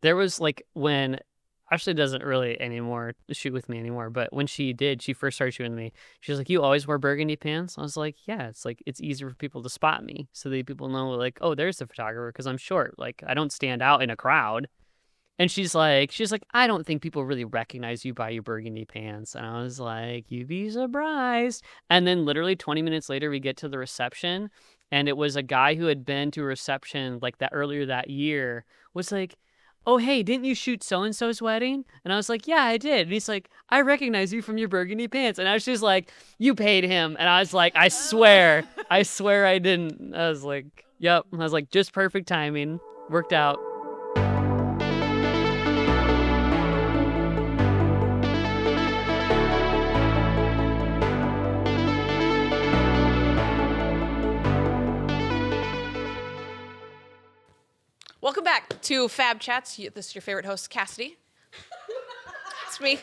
There was like when Ashley doesn't really anymore shoot with me anymore, but when she first started shooting with me, she was like, "You always wear burgundy pants?" I was like, "Yeah, it's like it's easier for people to spot me, so that people know like, oh, there's the photographer because I'm short. Like I don't stand out in a crowd." And she's like, "I don't think people really recognize you by your burgundy pants." And I was like, "You'd be surprised." And then literally 20 minutes later, we get to the reception, and it was a guy who had been to a reception like that earlier that year. Was like, "Oh, hey, didn't you shoot so-and-so's wedding?" And I was like, "Yeah, I did." And he's like, "I recognize you from your burgundy pants." And I was just like, "You paid him." And I was like, I swear I didn't. I was like, "Yep." I was like, just perfect timing. Worked out. Welcome back to Fab Chats. This is your favorite host, Cassidy. It's me.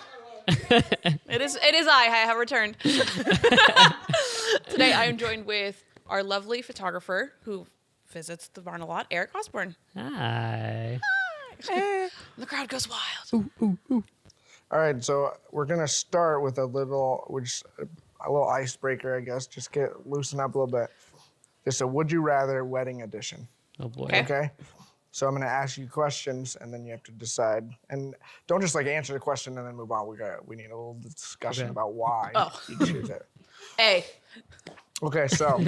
It is I have returned. Today I am joined with our lovely photographer who visits the barn a lot, Eric Osborn. Hi. The crowd goes wild. All right, so we're gonna start with a little icebreaker, I guess. Just loosen up a little bit. Just a would you rather wedding edition. Oh boy. Okay. So I'm gonna ask you questions, and then you have to decide. And don't just like answer the question and then move on. We need a little discussion about why you choose it. A. Okay, so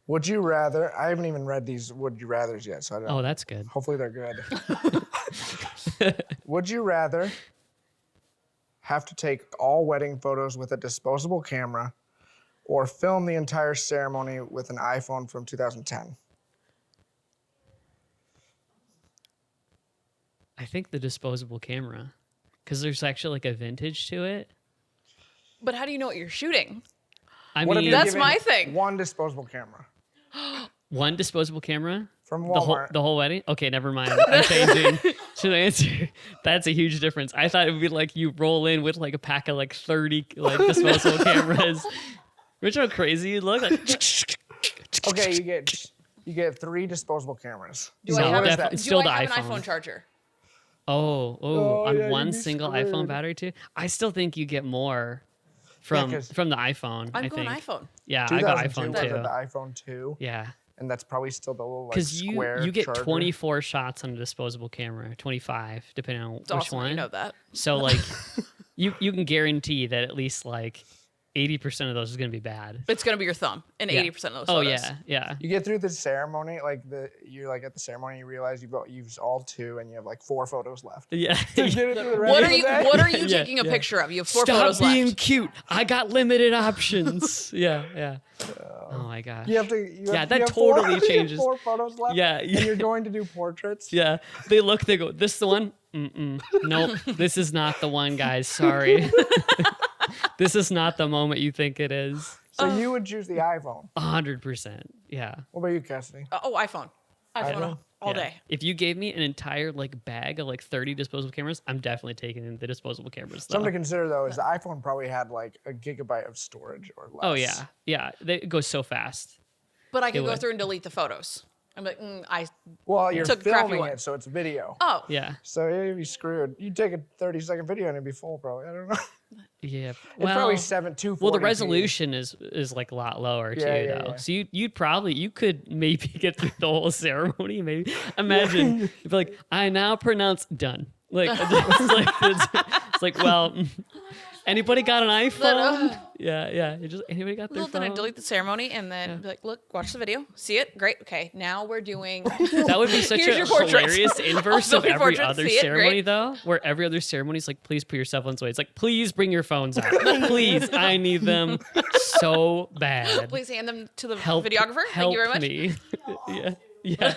would you rather? I haven't even read these would you rather's yet, so I don't. Oh, that's good. Hopefully they're good. Would you rather have to take all wedding photos with a disposable camera, or film the entire ceremony with an iPhone from 2010? I think the disposable camera, because there's actually like a vintage to it. But how do you know what you're shooting? I What if mean, you're That's given my thing. One disposable camera one disposable camera. from The Walmart. whole wedding? Okay, never mind. I'm changing. Should I answer? That's a huge difference. I thought it would be like you roll in with like a pack of like 30 like disposable cameras. Which how crazy you look. Like, Okay, you get 3 disposable cameras. Do So I have, what is defi- that? it's do still I the have an iPhone. iPhone charger? on yeah, one you'd be single screwed. iPhone battery too. I still think you get more from 'cause the iPhone. I'm I going think. iPhone. Yeah, I got 2002 iPhone was it too. the iPhone 2, Yeah, and that's probably still the little like because square you get charger. 24 shots on a disposable camera, 25 depending on It's which awesome. one. You know that. So like, you can guarantee that at least like 80% of those is gonna be bad. It's going to be your thumb in Yeah. 80% of those Oh photos. yeah. You get through the ceremony, you're like at the ceremony, you realize you've used all 2, and you have like 4 photos left. Yeah. To get it through the rest What of are the you day. What are you Yeah, taking a yeah. picture of? You have 4 Stop photos being left. cute. I got limited options. Yeah. Oh my gosh. You have to. Yeah, that you have totally 4, you have changes. 4 photos left. Yeah, And yeah. you're going to do portraits. Yeah, they go, this is the one? Nope, this is not the one, guys. Sorry. This is not the moment you think it is. So you would choose the iPhone. 100%. Yeah. What about you, Cassidy? iPhone. iPhone? All Yeah. day. If you gave me an entire like bag of like 30 disposable cameras, I'm definitely taking the disposable cameras. Though. Something to consider though is the iPhone probably had like a gigabyte of storage or less. Oh yeah. It goes so fast. But I can It go would. through and delete the photos. I'm like, Well, you're Took a crappy filming one. it, so it's video. oh. Yeah. So you'd be screwed. You'd take a 30-second video and it'd be full, probably. I don't know. Yeah. It's Well, probably 240p. well, the resolution is like a lot lower too, Yeah, though. yeah. So you could maybe get through the whole ceremony. Maybe imagine if like I now pronounce done. Like it's like well, anybody got an iPhone? Yeah. You just anybody got their Well, then I phone? delete the ceremony and then be like, look, watch the video. See it? Great. Okay, now we're doing... That would be such Here's a your portraits. hilarious inverse I'll of do your every portraits. other See it? ceremony, Great. though, where every other ceremony is like, please put your cell phones away. It's like, please bring your phones out. Please, I need them so bad. Please hand them to the Help, videographer. Thank you very much. me. Yeah.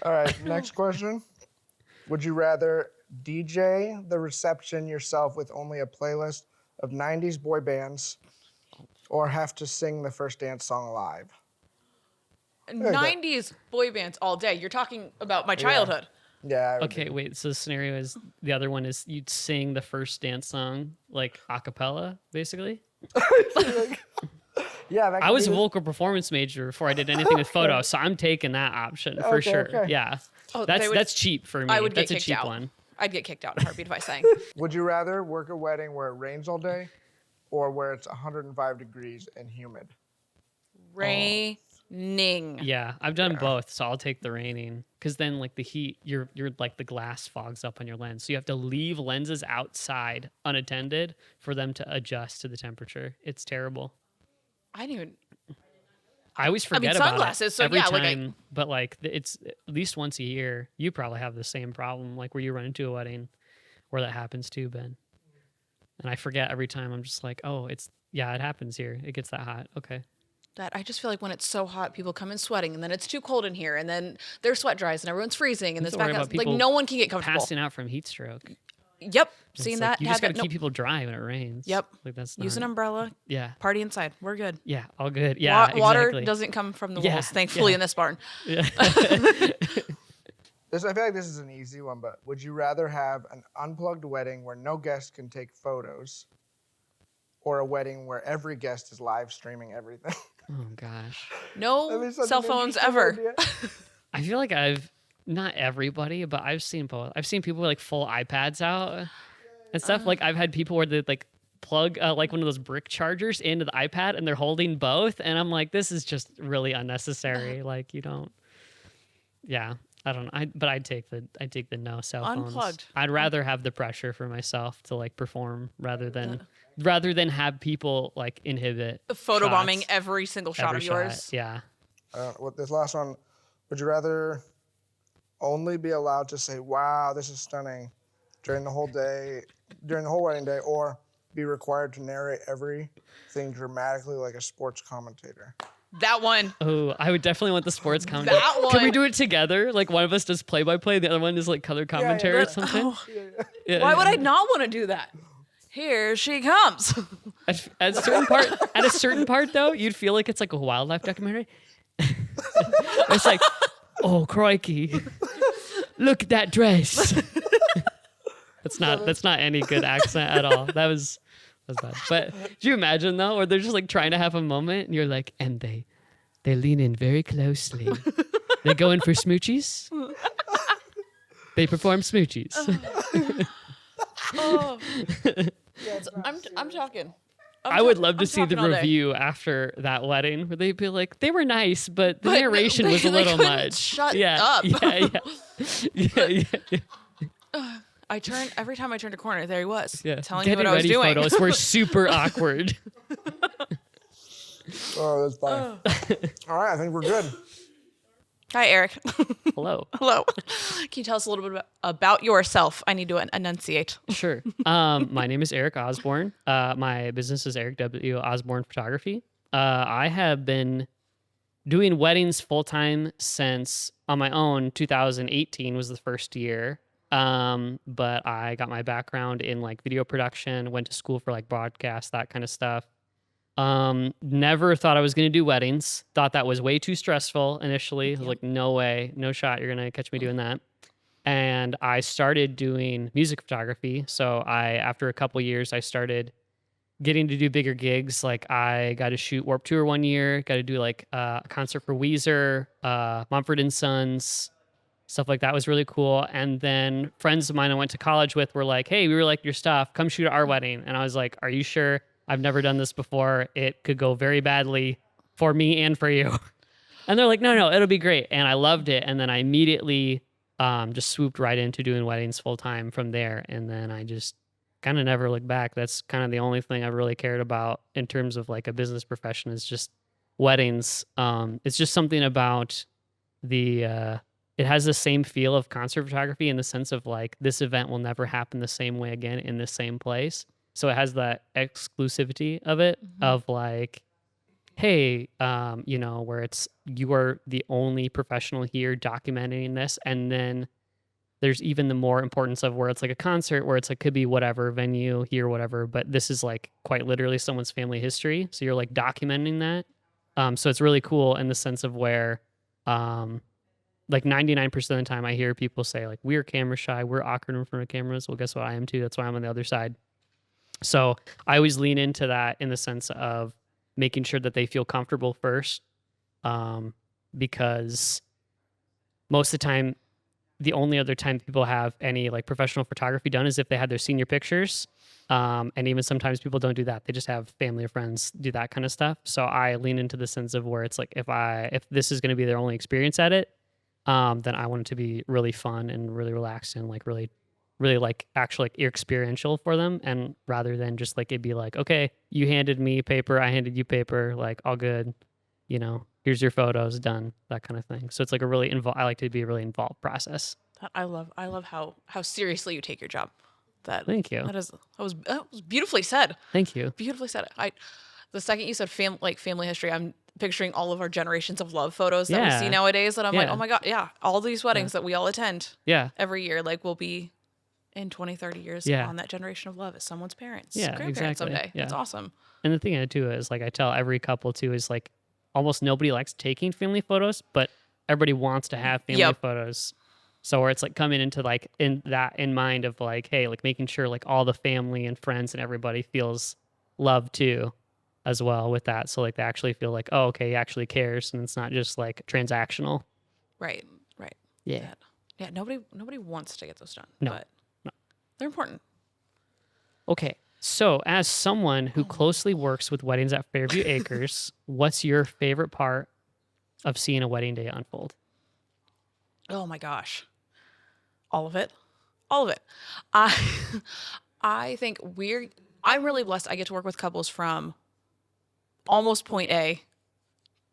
All right, next question. Would you rather DJ the reception yourself with only a playlist of 90s boy bands, or have to sing the first dance song live? 90s boy bands all day. You're talking about my childhood. Yeah. I would Okay, do- wait. So the scenario is the other one is you'd sing the first dance song like a cappella, basically. Yeah, that I could was be a the- vocal performance major before I did anything with photo, so I'm taking that option for Okay, sure. okay. Yeah, Oh, they would- that's cheap for me. I would That's get a kicked cheap out. one. I'd get kicked out in a heartbeat if I sang. Would you rather work a wedding where it rains all day or where it's 105 degrees and humid? Raining. Yeah, I've done both, so I'll take the raining because then like the heat, you're like the glass fogs up on your lens, so you have to leave lenses outside unattended for them to adjust to the temperature. It's terrible. I didn't even. I always I mean, forget about sunglasses, it so every yeah, time, like but like it's at least once a year. You probably have the same problem, like where you run into a wedding where that happens too, Ben. And I forget every time. I'm just like, oh, it happens here. It gets that hot. Okay. that I just feel like when it's so hot, people come in sweating, and then it's too cold in here, and then their sweat dries, and everyone's freezing, and You this have to worry back about house. Like people no one can get comfortable. Passing out from heat stroke. Yep, It's seen like, that. you had just got to that. keep people dry when it rains. Yep. Like that's Use an not, umbrella. yeah. Party inside. We're good. Yeah. All good. Yeah. Water exactly. doesn't come from the Yeah, walls, thankfully, yeah. in this barn. Yeah. I feel like this is an easy one, but would you rather have an unplugged wedding where no guest can take photos or a wedding where every guest is live streaming everything? Oh gosh. No That'd be such cell an phones interesting ever. idea. I feel like not everybody, but I've seen both. I've seen people with like full iPads out and stuff. Like I've had people where they like plug like one of those brick chargers into the iPad and they're holding both. And I'm like, this is just really unnecessary. Like you don't, yeah, I don't know. But I'd take the no cell phones. Unplugged. I'd rather have the pressure for myself to like perform rather than have people like inhibit Photobombing shots, every single shot every of yours. Yeah. With this last one, would you rather only be allowed to say, wow, this is stunning during the whole wedding day, or be required to narrate everything dramatically like a sports commentator? That one. Oh, I would definitely want the sports commentary. That Can we one. do it together? Like one of us does play-by-play, the other one is like color commentary or But- something. oh, Yeah. why would I not want to do that? Here she comes. At a certain part, though, you'd feel like it's like a wildlife documentary. It's like, oh crikey, look at that dress. That's not any good accent at all. That was bad. But do you imagine though, where they're just like trying to have a moment, and you're like, and they lean in very closely. They go in for smoochies. They perform smoochies. Oh. I'm talking. I would love to I'm see the talking all day. review after that wedding where they'd be like, they were nice, but the But narration was a they little couldn't much. shut yeah, up. Yeah. Every time I turned a corner, there he was, Yeah. telling me Getting what I was ready doing. photos were super awkward. Oh, that's fine. All right, I think we're good. Hi, Eric. Hello. Hello. Can you tell us a little bit about yourself? I need to enunciate. Sure. My name is Eric Osborn. My business is Eric W Osborn Photography. I have been doing weddings full time since on my own. 2018 was the first year. But I got my background in like video production, went to school for like broadcast, that kind of stuff. Never thought I was going to do weddings. Thought that was way too stressful initially. I was like, no way, no shot. You're going to catch me doing that. And I started doing music photography. So after a couple years, I started getting to do bigger gigs. Like I got to shoot Warped Tour one year, got to do like a concert for Weezer, Mumford & Sons, stuff like that was really cool. And then friends of mine I went to college with were like, hey, we really like your stuff. Come shoot at our wedding. And I was like, are you sure? I've never done this before. It could go very badly for me and for you. And they're like, no, it'll be great. And I loved it. And then I immediately just swooped right into doing weddings full time from there. And then I just kind of never looked back. That's kind of the only thing I've really cared about in terms of like a business profession is just weddings. It's just something about it has the same feel of concert photography in the sense of like this event will never happen the same way again in the same place. So it has that exclusivity of it of like, hey, where it's you are the only professional here documenting this. And then there's even the more importance of where it's like a concert where it's like could be whatever venue here, whatever. But this is like quite literally someone's family history. So you're like documenting that. So it's really cool in the sense of where like 99% of the time I hear people say like we're camera shy, we're awkward in front of cameras. Well, guess what? I am too. That's why I'm on the other side. So I always lean into that in the sense of making sure that they feel comfortable first, because most of the time, the only other time people have any like professional photography done is if they had their senior pictures. And even sometimes people don't do that. They just have family or friends do that kind of stuff. So I lean into the sense of where it's like, if this is going to be their only experience at it, then I want it to be really fun and really relaxed and like really, really like actually like experiential for them. And rather than just like, it'd be like, okay, you handed me paper, I handed you paper, like all good, here's your photos, done, that kind of thing. So it's like a really I like to be a really involved process. I love how seriously you take your job. Thank you. That was beautifully said. Thank you. Beautifully said. The second you said family history, I'm picturing all of our generations of love photos that we see nowadays. That I'm like, oh my god, yeah, all these weddings that we all attend, every year, like will be in 20, 30 years on that generation of love as someone's parents, grandparents someday. That's awesome. And the thing I do is like I tell every couple too is like almost nobody likes taking family photos, but everybody wants to have family photos. So where it's like coming into like in mind of like, hey, like making sure like all the family and friends and everybody feels loved too as well with that. So like they actually feel like, oh, okay, he actually cares and it's not just like transactional. Right. Yeah. Yeah. Nobody wants to get those done. No. But they're important. Okay. So as someone who closely works with weddings at Fairview Acres, what's your favorite part of seeing a wedding day unfold? Oh my gosh. All of it. I think I'm really blessed. I get to work with couples from almost point A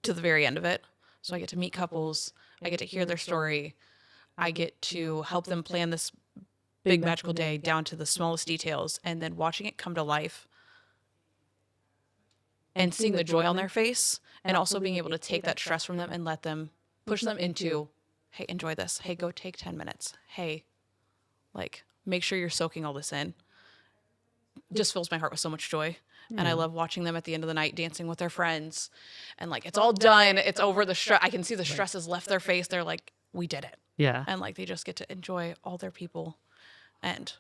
to the very end of it. So I get to meet couples. I get to hear their story. I get to help them plan this big magical day down to the smallest details, and then watching it come to life and seeing the joy on their face, and also being able to take that stress from them and let them push them into, hey, enjoy this. Hey, go take 10 minutes. Hey, like, make sure you're soaking all this in. Just fills my heart with so much joy. And I love watching them at the end of the night dancing with their friends. And like, it's all done. It's over. The stress. I can see the stress has left their face. They're like, we did it. Yeah. And like, they just get to enjoy all their people. And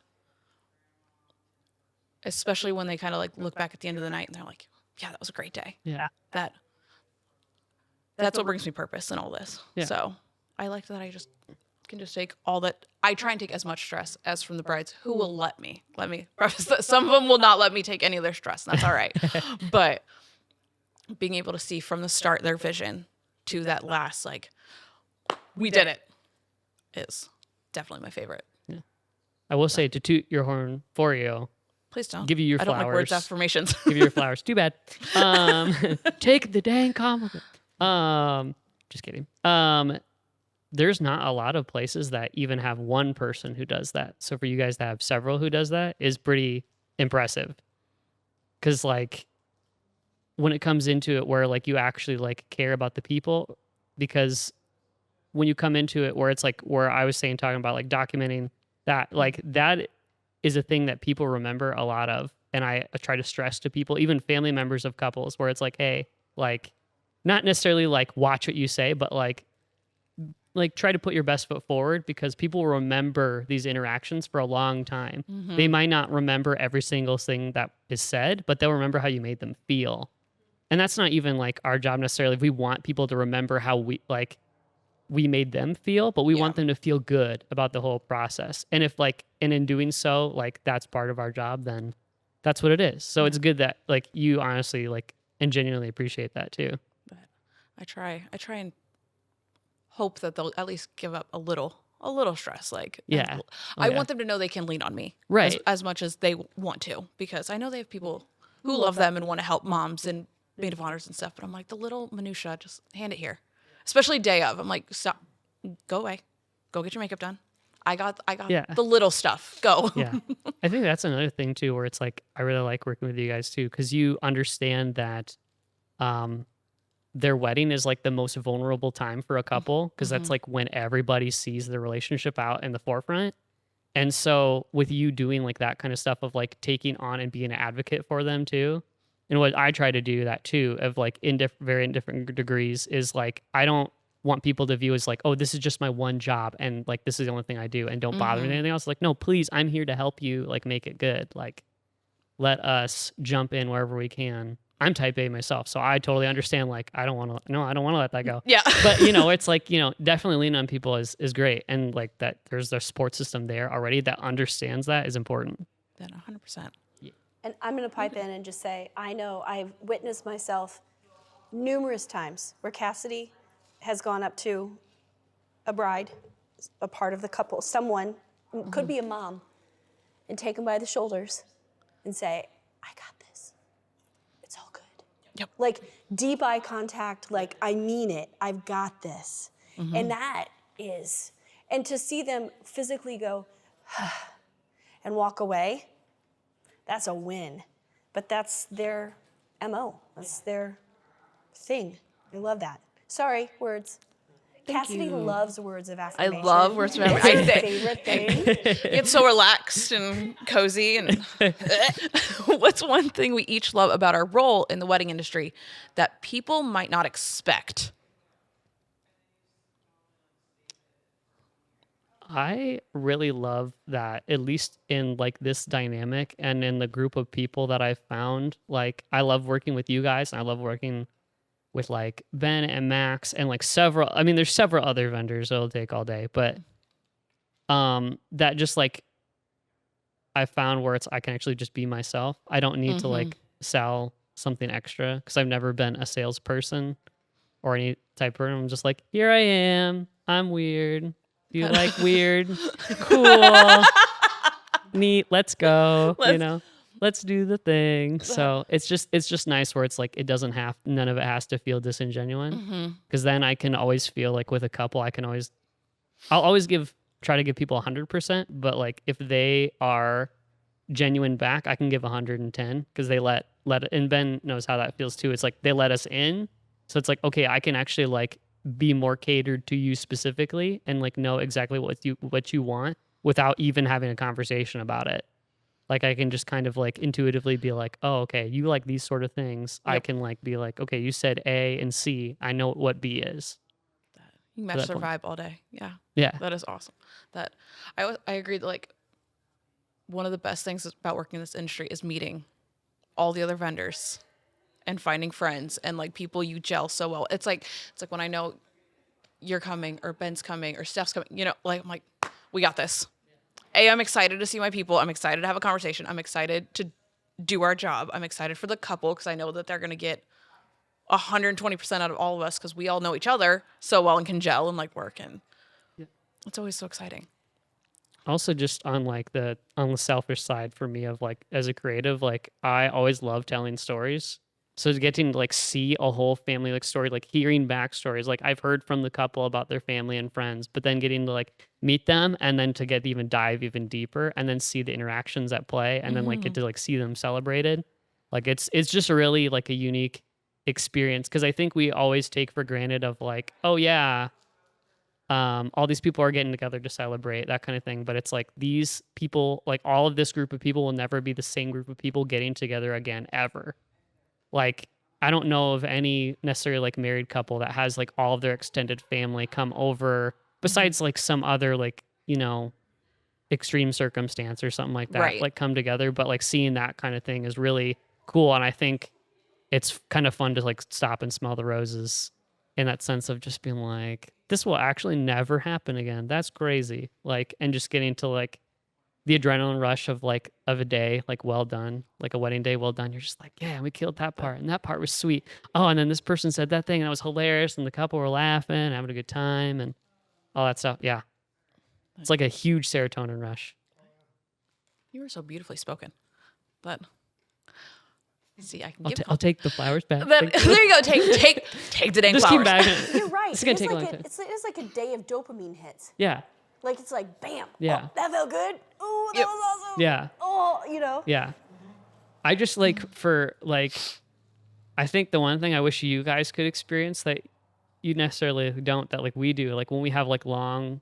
especially when they kind of like look back at the end of the night and they're like, yeah, that was a great day. Yeah. That's what brings me purpose in all this. Yeah. So I like that I just can just take all that. I try and take as much stress as from the brides who will let me preface that. Some of them will not let me take any of their stress, and that's all right. But being able to see from the start their vision to that last, like, we did it, is definitely my favorite. Yeah. I will say, to toot your horn for you, Please don't. give you your I flowers. don't like words affirmations. Give you your flowers. Too bad. Take the dang compliment. Just kidding. There's not a lot of places that even have one person who does that. So for you guys to have several who does that is pretty impressive. Because like when it comes into it where like you actually like care about the people, because when you come into it where it's like where I was saying, talking about like documenting that, like that is a thing that people remember a lot of. And I try to stress to people, even family members of couples, where it's like, hey, like not necessarily like watch what you say, but like try to put your best foot forward, because people remember these interactions for a long time. Mm-hmm. They might not remember every single thing that is said, but they'll remember how you made them feel. And that's not even like our job necessarily. We want people to remember how we made them feel, but we want them to feel good about the whole process. And if like, and in doing so, like that's part of our job, then that's what it is. So it's good that like you honestly like and genuinely appreciate that too. But I try and hope that they'll at least give up a little stress. Like, I want them to know they can lean on me as much as they want to, because I know they have people who love them and want to help moms and maid of honors and stuff. But I'm like, the little minutia, just hand it here. Especially day of. I'm like, stop, go away, go get your makeup done. I got the little stuff. Go. Yeah. I think that's another thing too, where it's like, I really like working with you guys too, because you understand that, their wedding is like the most vulnerable time for a couple, because that's like when everybody sees the relationship out in the forefront. And so with you doing like that kind of stuff of like taking on and being an advocate for them too, and what I try to do that too of like in very different degrees is like, I don't want people to view as like, oh, this is just my one job and like this is the only thing I do and don't bother with anything else. Like, no, please, I'm here to help you like make it good. Like, let us jump in wherever we can I'm type A myself, so I totally understand. Like, I don't want to let that go. Yeah. But, you know, it's like, you know, definitely lean on people is great. And like that, there's a support system there already that understands that is important. Then 100%. Yeah. And I'm going to pipe in and just say, I know I've witnessed myself numerous times where Cassidy has gone up to a bride, a part of the couple, someone, could be a mom, and take them by the shoulders and say, I got this. It's all good. Yep. Like deep eye contact, like I mean it, I've got this. And that is, and to see them physically go and walk away, that's a win. But that's their MO, that's their thing. I love that. Sorry, words. Cassidy loves words of affirmation. I love words of affirmation. It's my favorite thing. It's so relaxed and cozy. And what's one thing we each love about our role in the wedding industry that people might not expect? I really love that, at least in like this dynamic and in the group of people that I found. Like, I love working with you guys, and I love working with like Ben and Max and like there's several other vendors it'll take all day, but that just like I found where I can actually just be myself. I don't need to like sell something extra, because I've never been a salesperson or any type of person. I'm just like, here I am, I'm weird. You like weird? Cool. Neat, let's go. You know? Let's do the thing. So it's just nice where it's like none of it has to feel disingenuous. Because then I can always feel like with a couple, I'll always try to give people 100%. But like if they are genuine back, I can give 110, because they let it. And Ben knows how that feels too. It's like they let us in. So it's like, okay, I can actually like be more catered to you specifically and like know exactly what you want without even having a conversation about it. Like I can just kind of like intuitively be like, oh, okay, you like these sort of things. Yep. I can like be like, okay, you said A and C. I know what B is. You match their vibe all day. Yeah. Yeah. That is awesome. That I agree that like one of the best things about working in this industry is meeting all the other vendors and finding friends and like people you gel so well. It's like when I know you're coming or Ben's coming or Steph's coming, you know, like I'm like, we got this. I'm excited to see my people. I'm excited to have a conversation. I'm excited to do our job. I'm excited for the couple because I know that they're going to get 120% out of all of us because we all know each other so well and can gel and like work. And it's always so exciting. Also, just on the selfish side for me of like as a creative, like I always love telling stories. So getting to like see a whole family like story, like hearing backstories, like I've heard from the couple about their family and friends, but then getting to like meet them and then to dive even deeper and then see the interactions at play and then like get to like see them celebrated. Like it's just really like a unique experience, because I think we always take for granted of like, oh yeah, all these people are getting together to celebrate, that kind of thing. But it's like these people, like all of this group of people will never be the same group of people getting together again ever. Like, I don't know of any necessarily like married couple that has like all of their extended family come over, besides like some other like, you know, extreme circumstance or something like that, right, like come together. But like seeing that kind of thing is really cool. And I think it's kind of fun to like stop and smell the roses in that sense of just being like, this will actually never happen again. That's crazy. Like, and just getting to like the adrenaline rush of a day, like well done, like a wedding day, well done. You're just like, yeah, we killed that part. And that part was sweet. Oh, and then this person said that thing and that was hilarious. And the couple were laughing, having a good time and all that stuff. Yeah. It's like a huge serotonin rush. You were so beautifully spoken, but see, I can I'll take the flowers back. There you go. Take the dang just flowers. Keep bagging. You're right. It's going to take a long time. It's like a day of dopamine hits. Yeah. Like it's like, bam. Yeah. Oh, that felt good. Oh, that was awesome. Yeah. Oh, you know. Yeah. I just I think the one thing I wish you guys could experience that you necessarily don't, that like we do, like when we have like long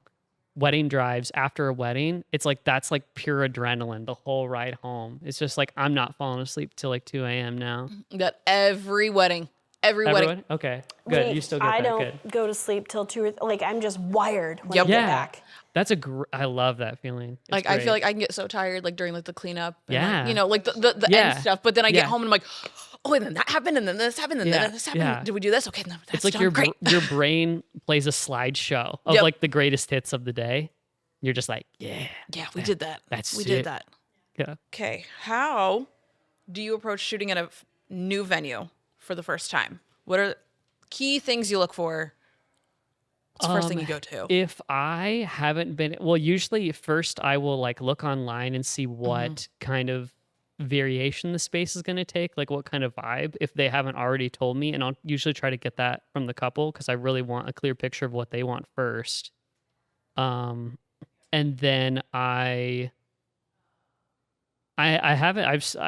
wedding drives after a wedding, it's like that's like pure adrenaline the whole ride home. It's just like I'm not falling asleep till like 2 a.m. now. That every wedding. Okay, good. You still get that. I don't good. go to sleep till 2 or like I'm just wired when I get back. That's I love that feeling. It's like great. I feel like I can get so tired like during like the cleanup. And, yeah. like, you know, like the end stuff. But then I get home and I'm like, oh, and then that happened, and then this happened, and then this happened. Yeah. Did we do this? Okay, no, that's it's like done. your brain plays a slideshow of like the greatest hits of the day. You're just like, yeah, we did that. We did that. Yeah. Okay, how do you approach shooting at a new venue for the first time? What are key things you look for? What's the first thing you go to? If I haven't been, well, usually first I will like look online and see what kind of variation the space is going to take, like what kind of vibe, if they haven't already told me. And I'll usually try to get that from the couple because I really want a clear picture of what they want first. And then I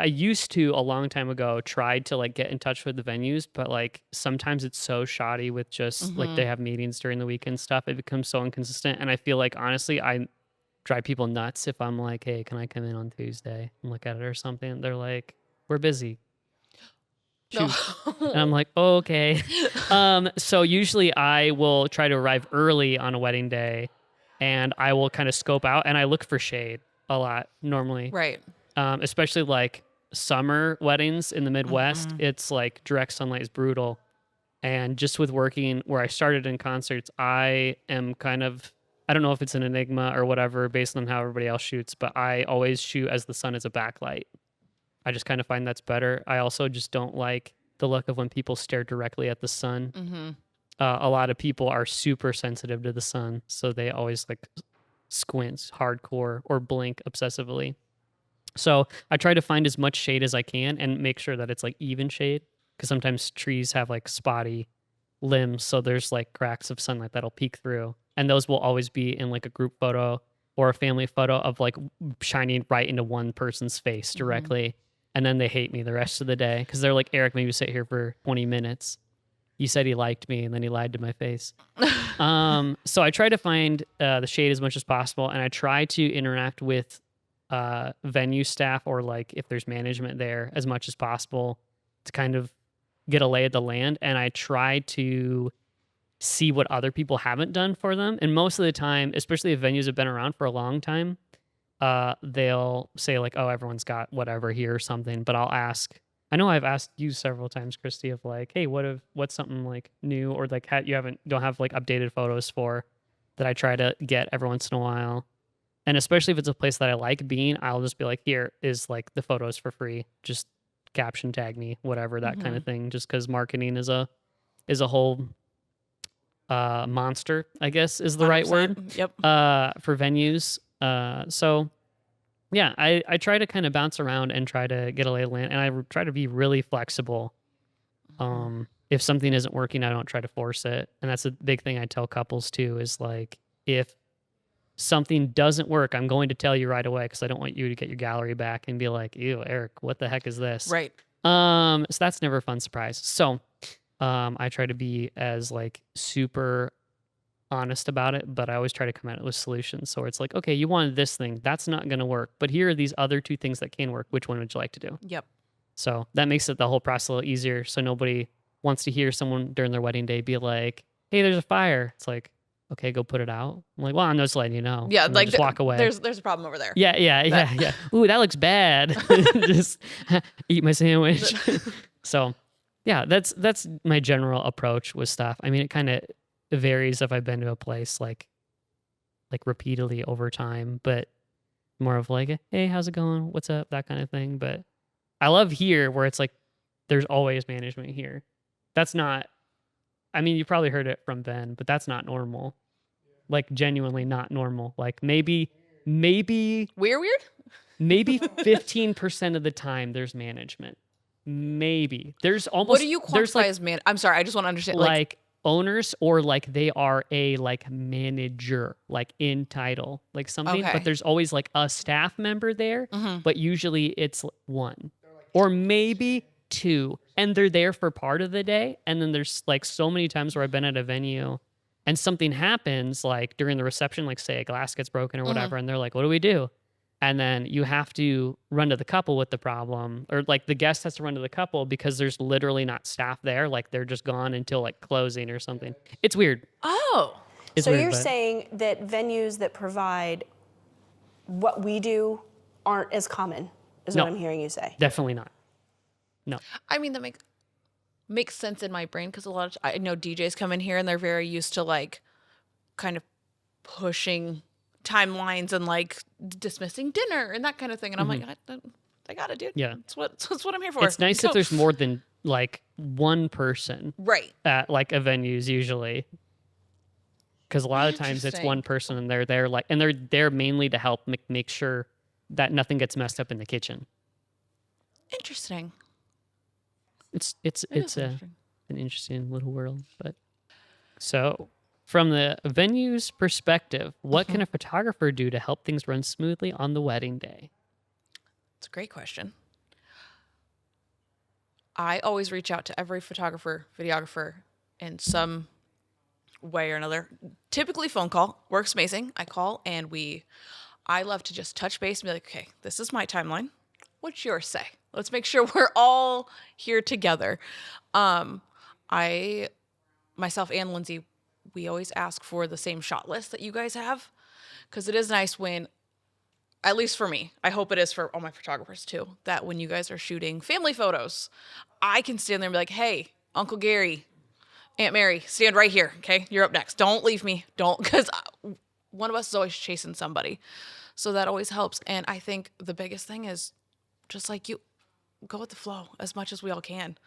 used to a long time ago tried to like get in touch with the venues, but like sometimes it's so shoddy with just like they have meetings during the week and stuff. It becomes so inconsistent. And I feel like honestly, I drive people nuts if I'm like, hey, can I come in on Tuesday and look at it or something? They're like, we're busy. Shoot. And I'm like, oh, okay. So usually I will try to arrive early on a wedding day and I will kind of scope out and I look for shade a lot normally. Right. Especially like summer weddings in the Midwest, it's like direct sunlight is brutal. And just with working where I started in concerts, I am kind of, I don't know if it's an enigma or whatever based on how everybody else shoots, but I always shoot as the sun is a backlight. I just kind of find that's better. I also just don't like the look of when people stare directly at the sun. A lot of people are super sensitive to the sun, so they always like squint hardcore or blink obsessively. So I try to find as much shade as I can and make sure that it's like even shade, because sometimes trees have like spotty limbs, so there's like cracks of sunlight that'll peek through, and those will always be in like a group photo or a family photo of like shining right into one person's face directly. And then they hate me the rest of the day because they're like, Eric, maybe sit here for 20 minutes. You said he liked me, and then he lied to my face. So I try to find the shade as much as possible, and I try to interact with venue staff or like if there's management there as much as possible to kind of get a lay of the land. And I try to see what other people haven't done for them. And most of the time, especially if venues have been around for a long time, they'll say like, oh, everyone's got whatever here or something. But I'll ask, I know I've asked you several times, Christy, of like, hey, what's something like new or like don't have like updated photos for that I try to get every once in a while. And especially if it's a place that I like being, I'll just be like, here is like the photos for free. Just caption tag me, whatever, that kind of thing. Just because marketing is a whole monster, I guess is the right word. Yep. For venues. So yeah, I try to kind of bounce around and try to get a lay of the land, and I try to be really flexible. If something isn't working, I don't try to force it. And that's a big thing I tell couples too, is like, if something doesn't work, I'm going to tell you right away, because I don't want you to get your gallery back and be like, ew, Eric, what the heck is this? Right. So that's never a fun surprise. So I try to be as like super honest about it, but I always try to come at it with solutions. So it's like, okay, you wanted this thing, that's not going to work, but here are these other two things that can work. Which one would you like to do? Yep. So that makes it the whole process a little easier. So nobody wants to hear someone during their wedding day be like, hey, there's a fire. It's like, okay, go put it out. I'm like, well, I'm just letting you know. Yeah, and like just walk away. There's a problem over there. Yeah. Ooh, that looks bad. Just eat my sandwich. So yeah, that's my general approach with stuff. I mean, it kind of varies if I've been to a place like repeatedly over time, but more of like, hey, how's it going? What's up? That kind of thing. But I love here where it's like, there's always management here. That's not, I mean, you probably heard it from Ben, but that's not normal. Like genuinely not normal. Like maybe weird. Maybe 15% of the time there's management. Maybe there's almost. What do you quantify as man? I'm sorry, I just want to understand. Like owners, or like they are a like manager, like in title, like something. Okay. But there's always like a staff member there, but usually it's one, or maybe two, and they're there for part of the day. And then there's like so many times where I've been at a venue and something happens like during the reception, like say a glass gets broken or whatever, and they're like, what do we do? And then you have to run to the couple with the problem, or like the guest has to run to the couple because there's literally not staff there. Like they're just gone until like closing or something. It's weird. Oh. It's so weird, you're but saying that venues that provide what we do aren't as common, is No. what I'm hearing you say. definitely not. No. I mean, that makes sense in my brain because I know DJs come in here and they're very used to like kind of pushing timelines and like dismissing dinner and that kind of thing. And I'm like, I got it, dude. Yeah. That's what I'm here for. It's nice if there's more than like one person at like a venues usually. Because a lot of times it's one person and they're there like, and they're there mainly to help make sure that nothing gets messed up in the kitchen. Interesting. It's an interesting little world. But so from the venue's perspective, what can a photographer do to help things run smoothly on the wedding day? It's a great question. I always reach out to every photographer, videographer in some way or another. Typically phone call works amazing. I call and I love to just touch base and be like, okay, this is my timeline. What's yours say? Let's make sure we're all here together. Myself and Lindsay, we always ask for the same shot list that you guys have. Because it is nice when, at least for me, I hope it is for all my photographers too, that when you guys are shooting family photos, I can stand there and be like, hey, Uncle Gary, Aunt Mary, stand right here, okay? You're up next. Don't leave me. Don't, because one of us is always chasing somebody. So that always helps. And I think the biggest thing is just like you, go with the flow as much as we all can.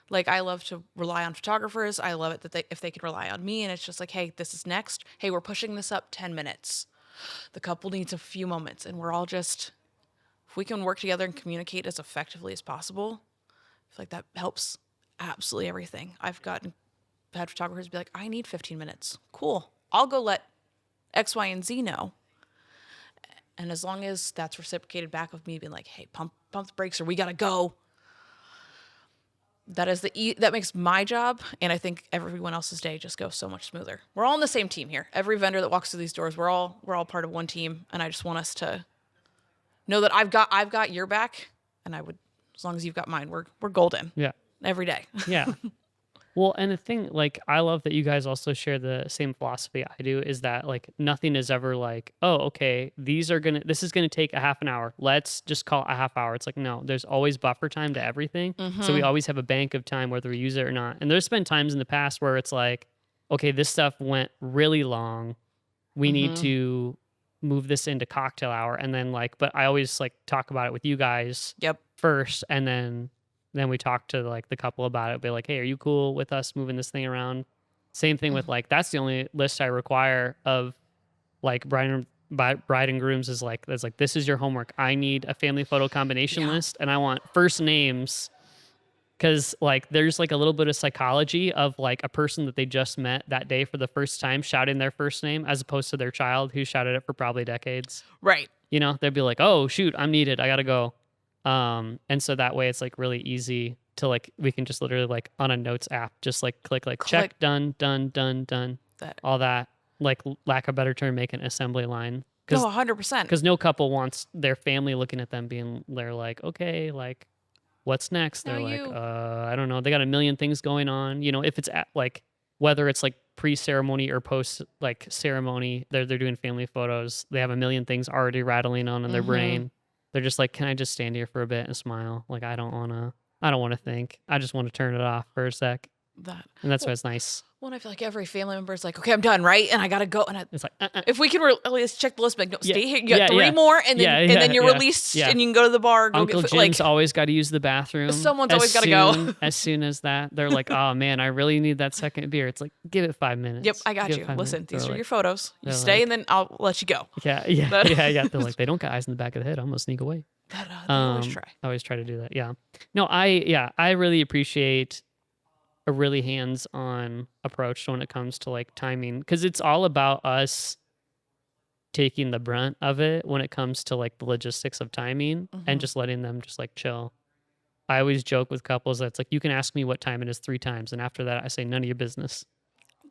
Like, I love to rely on photographers. I love it that if they can rely on me, and it's just like, hey, this is next. Hey, we're pushing this up 10 minutes. The couple needs a few moments, and we're all just, if we can work together and communicate as effectively as possible, I feel like that helps absolutely everything. I've had photographers be like, I need 15 minutes. Cool. I'll go let X, Y, and Z know. And as long as that's reciprocated back of me being like, hey, pump the brakes or we got to go. That makes my job, and I think everyone else's day just goes so much smoother. We're all on the same team here. Every vendor that walks through these doors, we're all part of one team, and I just want us to know that I've got your back, and as long as you've got mine, we're golden. Yeah. Every day. Yeah. Well, and the thing, like, I love that you guys also share the same philosophy I do, is that, like, nothing is ever like, oh, okay, this is going to take a half an hour. Let's just call it a half hour. It's like, no, there's always buffer time to everything. Mm-hmm. So we always have a bank of time, whether we use it or not. And there's been times in the past where it's like, okay, this stuff went really long. We need to move this into cocktail hour. And then, like, but I always, like, talk about it with you guys first, and then we talk to like the couple about it, be like, hey, are you cool with us moving this thing around? Same thing with like, that's the only list I require of like bride and grooms is like, that's like, this is your homework. I need a family photo combination list, and I want first names. Cause like, there's like a little bit of psychology of like a person that they just met that day for the first time shouting their first name as opposed to their child who shouted it for probably decades. Right. You know, they'd be like, oh shoot, I'm needed. I gotta go. And so that way it's like really easy to like, we can just literally like on a notes app, just like click, check, done. All that, like, lack of better term, make an assembly line. No, 100%. Because no couple wants their family looking at them they're like, okay, like, what's next? They're I don't know. They got a million things going on. You know, if it's at like, whether it's like pre-ceremony or post like ceremony, they're doing family photos. They have a million things already rattling on in their brain. They're just like, can I just stand here for a bit and smile? Like, I don't want to think. I just want to turn it off for a sec. And that's why it's nice. Well, I feel like every family member is like, okay, I'm done, right? And I got to go. And it's like, if we can at least check the list, like, no, stay here. You got 3 more, and then you're released, and you can go to the bar. Uncle Jim's always got to use the bathroom. Someone's always got to go. As soon as that, they're like, oh man, I really need that second beer. It's like, give it 5 minutes. Yep, I got you. Listen, these are your photos. You stay, and then I'll let you go. Yeah. They're like, they don't got eyes in the back of the head. I'm gonna sneak away. I always try to do that. Yeah. No, I really appreciate a really hands-on approach when it comes to like timing, because it's all about us taking the brunt of it when it comes to like the logistics of timing and just letting them just like chill. I always joke with couples that it's like, you can ask me what time it is 3 times, and after that I say none of your business.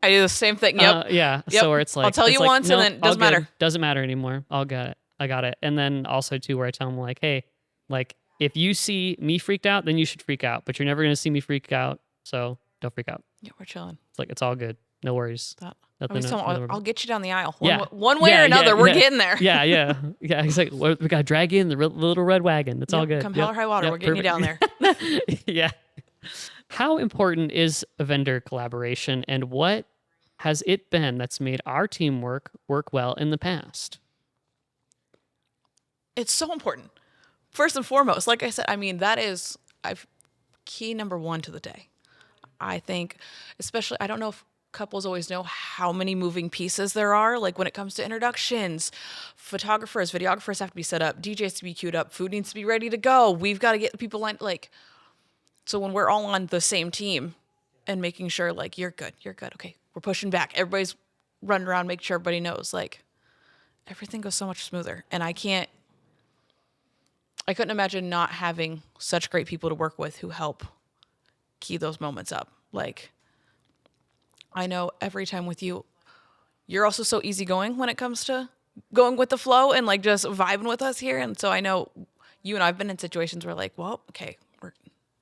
I do the same thing. Yep. Yep. So where it's like, I'll tell you once, and then it doesn't matter. Doesn't matter anymore. I got it. And then also too, where I tell them like, hey, like, if you see me freaked out, then you should freak out, but you're never going to see me freak out. So don't freak out. Yeah, we're chilling. It's like, it's all good. no worries. I'll get you down the aisle. One way or another, we're getting there. Yeah. He's like, we got to drag you in the little red wagon. It's all good. Come hell or high water, we're getting you down there. Yeah. How important is a vendor collaboration, and what has it been that's made our teamwork work well in the past? It's so important. First and foremost, like I said, I mean, that is key number one to the day. I think, especially, I don't know if couples always know how many moving pieces there are. Like when it comes to introductions, photographers, videographers have to be set up, DJs to be queued up, food needs to be ready to go. We've got to get people lined, like, so when we're all on the same team and making sure like, you're good. Okay. We're pushing back. Everybody's running around, making sure everybody knows, like, everything goes so much smoother. And I couldn't imagine not having such great people to work with who help key those moments up. Like, I know every time with you, you're also so easygoing when it comes to going with the flow and like just vibing with us here. And so I know you and I've been in situations where like, well, okay,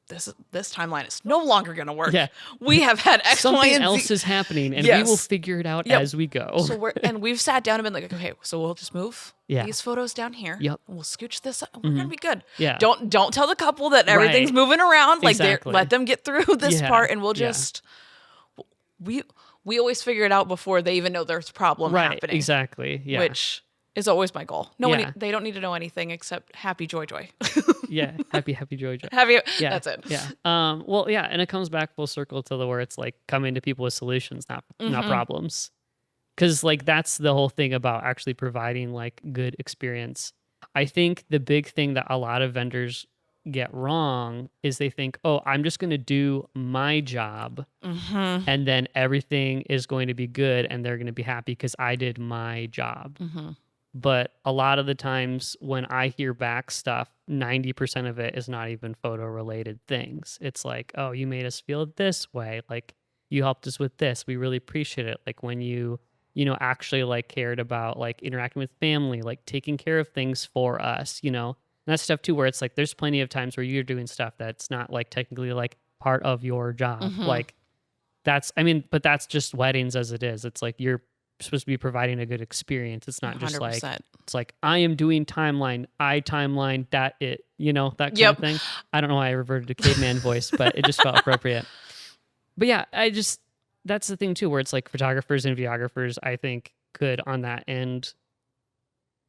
this timeline is no longer going to work. Yeah. We have had X, Something Y, and else Z. is happening, and we will figure it out as we go. So we've sat down and been like, okay, so we'll just move these photos down here. Yep. And we'll scooch this up. We're going to be good. Yeah. Don't tell the couple that everything's moving around. Like Exactly. let them get through this part, and we'll just we always figure it out before they even know there's a problem happening. Exactly. Yeah. Which is always my goal. They don't need to know anything except happy joy. Yeah. Happy joy. Happy. Yeah. That's it. Yeah. Well, yeah, and it comes back full circle to where it's like coming to people with solutions, not problems. Because like that's the whole thing about actually providing like good experience. I think the big thing that a lot of vendors get wrong is they think, oh, I'm just going to do my job and then everything is going to be good and they're going to be happy because I did my job. But a lot of the times when I hear back stuff, 90% of it is not even photo related things. It's like, oh, you made us feel this way. Like you helped us with this. We really appreciate it. Like when you actually like cared about like interacting with family, like taking care of things for us, and that's stuff too, where it's like, there's plenty of times where you're doing stuff that's not like technically like part of your job. Like but that's just weddings as it is. It's like, you're supposed to be providing a good experience. It's not just 100%. Like, it's like, I am doing timeline, that kind of thing. I don't know why I reverted to caveman voice, but it just felt appropriate. But yeah, that's the thing too, where it's like photographers and videographers, I think, could on that end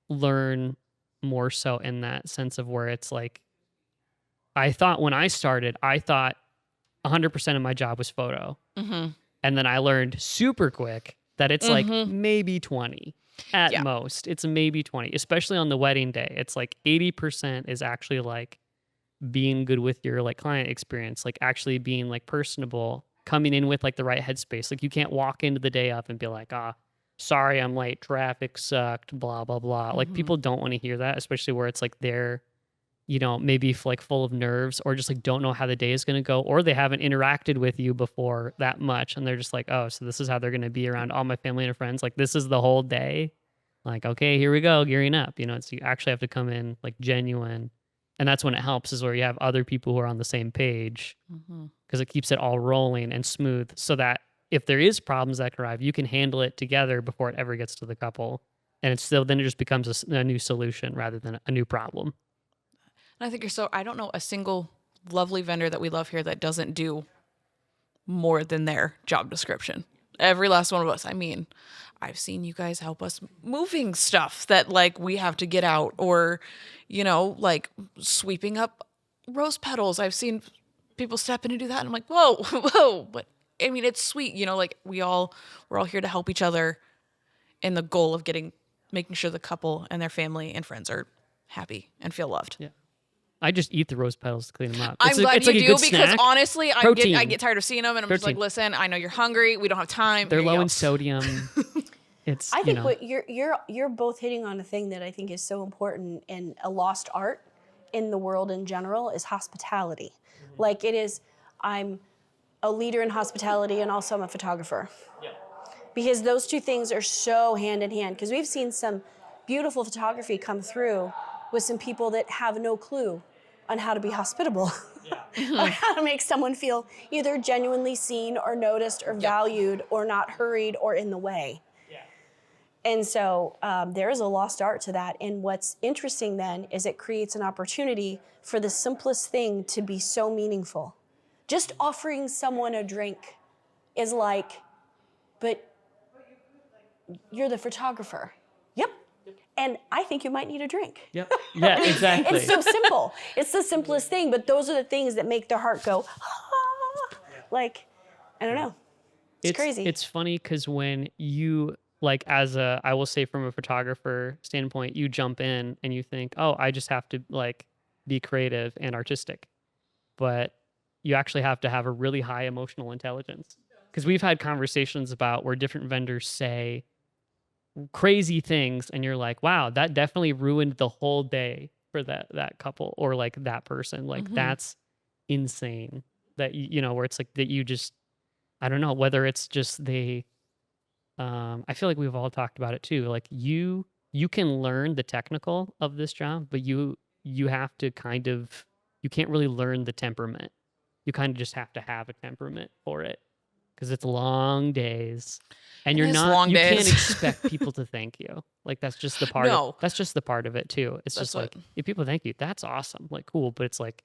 learn more so in that sense of where it's like, I thought when I started, 100% of my job was photo. And then I learned super quick that it's like maybe 20 at most. It's maybe 20, especially on the wedding day. It's like 80% is actually like being good with your like client experience, like actually being like personable, coming in with like the right headspace. Like you can't walk into the day up and be like, sorry, I'm late, traffic sucked, blah, blah, blah. Like people don't want to hear that, especially where it's like they're, maybe like full of nerves or just like don't know how the day is going to go, or they haven't interacted with you before that much. And they're just like, oh, so this is how they're going to be around all my family and friends. Like this is the whole day. Like, okay, here we go, gearing up. So you actually have to come in like genuine. And that's when it helps, is where you have other people who are on the same page, because it keeps it all rolling and smooth, so that if there is problems that arrive, you can handle it together before it ever gets to the couple. And then it just becomes a new solution rather than a new problem. And I think I don't know a single lovely vendor that we love here that doesn't do more than their job description. Every last one of us. I mean, I've seen you guys help us moving stuff that like we have to get out, or, like sweeping up rose petals. I've seen people step in and do that. And I'm like, whoa. But I mean, it's sweet, like we're all here to help each other in the goal of making sure the couple and their family and friends are happy and feel loved. Yeah. I just eat the rose petals to clean them up. I'm glad you do, because snack. Honestly, I get tired of seeing them, and I'm just like, listen, I know you're hungry. We don't have time. They're low in sodium. I think what you're both hitting on a thing that I think is so important and a lost art in the world in general is hospitality. Like it is, I'm a leader in hospitality and also I'm a photographer. Yeah. Because those two things are so hand in hand. Because we've seen some beautiful photography come through with some people that have no clue on how to be hospitable, or how to make someone feel either genuinely seen or noticed or valued or not hurried or in the way. And so there is a lost art to that. And what's interesting then is it creates an opportunity for the simplest thing to be so meaningful. Just offering someone a drink is like, but you're the photographer. Yep. And I think you might need a drink. Yep. Yeah, exactly. It's so simple. It's the simplest thing, but those are the things that make their heart go, ah. Like, I don't know. It's crazy. It's funny because when you, like, I will say from a photographer standpoint, you jump in and you think, oh, I just have to like be creative and artistic. But you actually have to have a really high emotional intelligence. Because we've had conversations about where different vendors say crazy things and you're like, wow, that definitely ruined the whole day for that couple or like that person. Like that's insane. That you know, where it's like that you just, I don't know, whether it's just I feel like we've all talked about it too. Like you can learn the technical of this job, but you have to kind of, you can't really learn the temperament. You kind of just have to have a temperament for it because it's long days and you can't expect people to thank you. Like that's just the part that's just the part of it too. It's just like, if people thank you, that's awesome. Like cool. But it's like,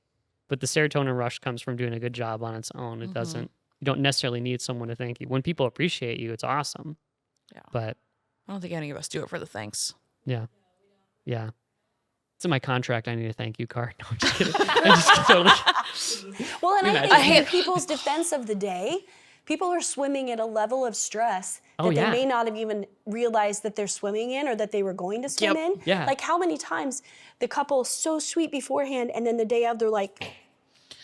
but the serotonin rush comes from doing a good job on its own. It doesn't, you don't necessarily need someone to thank you. When people appreciate you, it's awesome. Yeah. But I don't think any of us do it for the thanks. Yeah. Yeah. It's in my contract. I need a thank you card. No, I'm just kidding. I'm just totally. Well, and I think in people's defense of the day, people are swimming at a level of stress that they may not have even realized that they're swimming in or that they were going to swim in. Yeah. Like how many times the couple so sweet beforehand and then the day of they're like,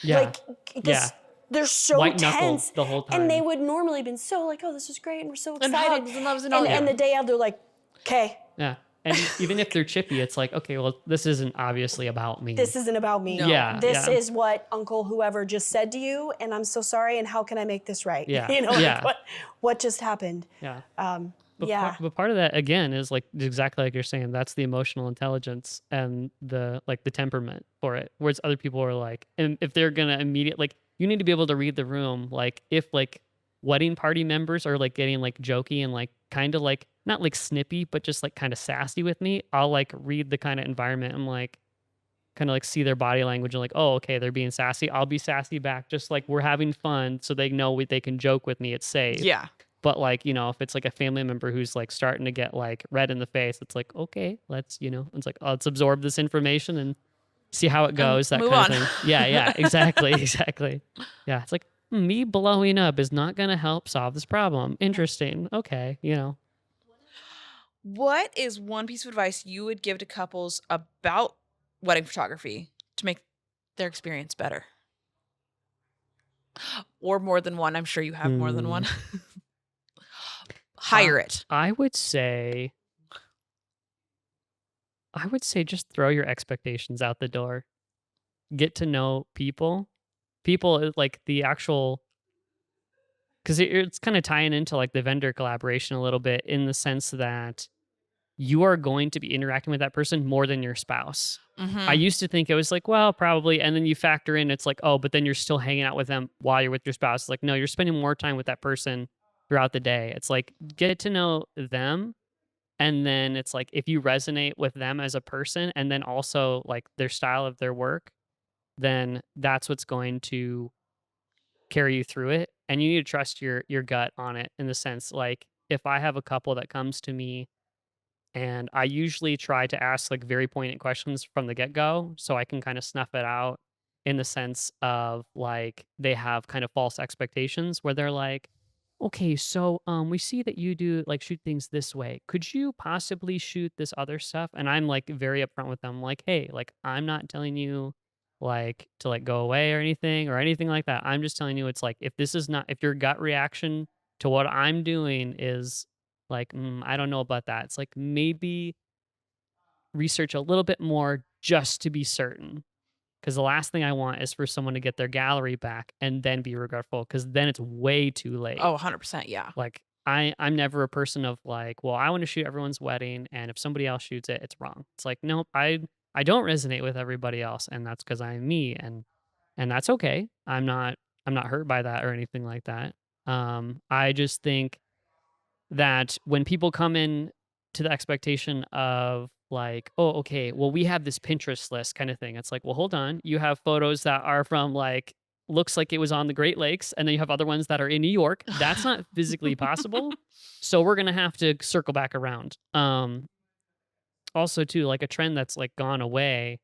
they're so White tense the whole time. And they would normally been so like, oh, this is great and we're so excited. And hugs and loves and all. And the day of they're like, okay. Yeah. And even if they're chippy, it's like, okay, well, this isn't obviously about me. This isn't about me. No. Yeah. This is what Uncle whoever just said to you, and I'm so sorry, and how can I make this right? Yeah. You know, like what just happened? Yeah. But part of that, again, is like exactly like you're saying, that's the emotional intelligence and the temperament for it. Whereas other people are like, and if they're going to like, you need to be able to read the room. Like if like wedding party members are like getting like jokey and like kind of like, not like snippy, but just like kind of sassy with me, I'll like read the kind of environment. I'm like, kind of like see their body language and like, oh, okay, they're being sassy. I'll be sassy back. Just like we're having fun so they know they can joke with me. It's safe. Yeah. But like, you know, if it's like a family member who's like starting to get like red in the face, it's like, okay, let's, you know, it's like, let's absorb this information and see how it goes. That kind of thing. Yeah, exactly. Exactly. Yeah. It's like me blowing up is not going to help solve this problem. Interesting. Okay. You know. What is one piece of advice you would give to couples about wedding photography to make their experience better? Or more than one. I'm sure you have more than one. Hire it. I would say just throw your expectations out the door. Get to know people. People like the actual, because it's kind of tying into like the vendor collaboration a little bit in the sense that you are going to be interacting with that person more than your spouse. I used to think it was like, well, probably. And then you factor in, it's like, oh, but then you're still hanging out with them while you're with your spouse. It's like, no, you're spending more time with that person throughout the day. It's like, get to know them. And then it's like, if you resonate with them as a person and then also like their style of their work, then that's what's going to carry you through it. And you need to trust your gut on it in the sense, like, if I have a couple that comes to me and I usually try to ask like very poignant questions from the get-go so I can kind of snuff it out in the sense of like they have kind of false expectations where they're like, okay, so we see that you do like shoot things this way. Could you possibly shoot this other stuff? And I'm like very upfront with them, like, hey, like I'm not telling you like to like go away or anything like that. I'm just telling you it's like if your gut reaction to what I'm doing is like, I don't know about that. It's like maybe research a little bit more just to be certain. Because the last thing I want is for someone to get their gallery back and then be regretful because then it's way too late. Oh, 100%. Yeah. Like I'm never a person of like, well, I want to shoot everyone's wedding and if somebody else shoots it, it's wrong. It's like, nope, I I don't resonate with everybody else, and that's because I'm me, and that's okay. I'm not hurt by that or anything like that. I just think that when people come in to the expectation of like, oh, okay, well, we have this Pinterest list kind of thing. It's like, well, hold on. You have photos that are from like, looks like it was on the Great Lakes, and then you have other ones that are in New York. That's not physically possible. So we're going to have to circle back around. Also, too, like a trend that's like gone away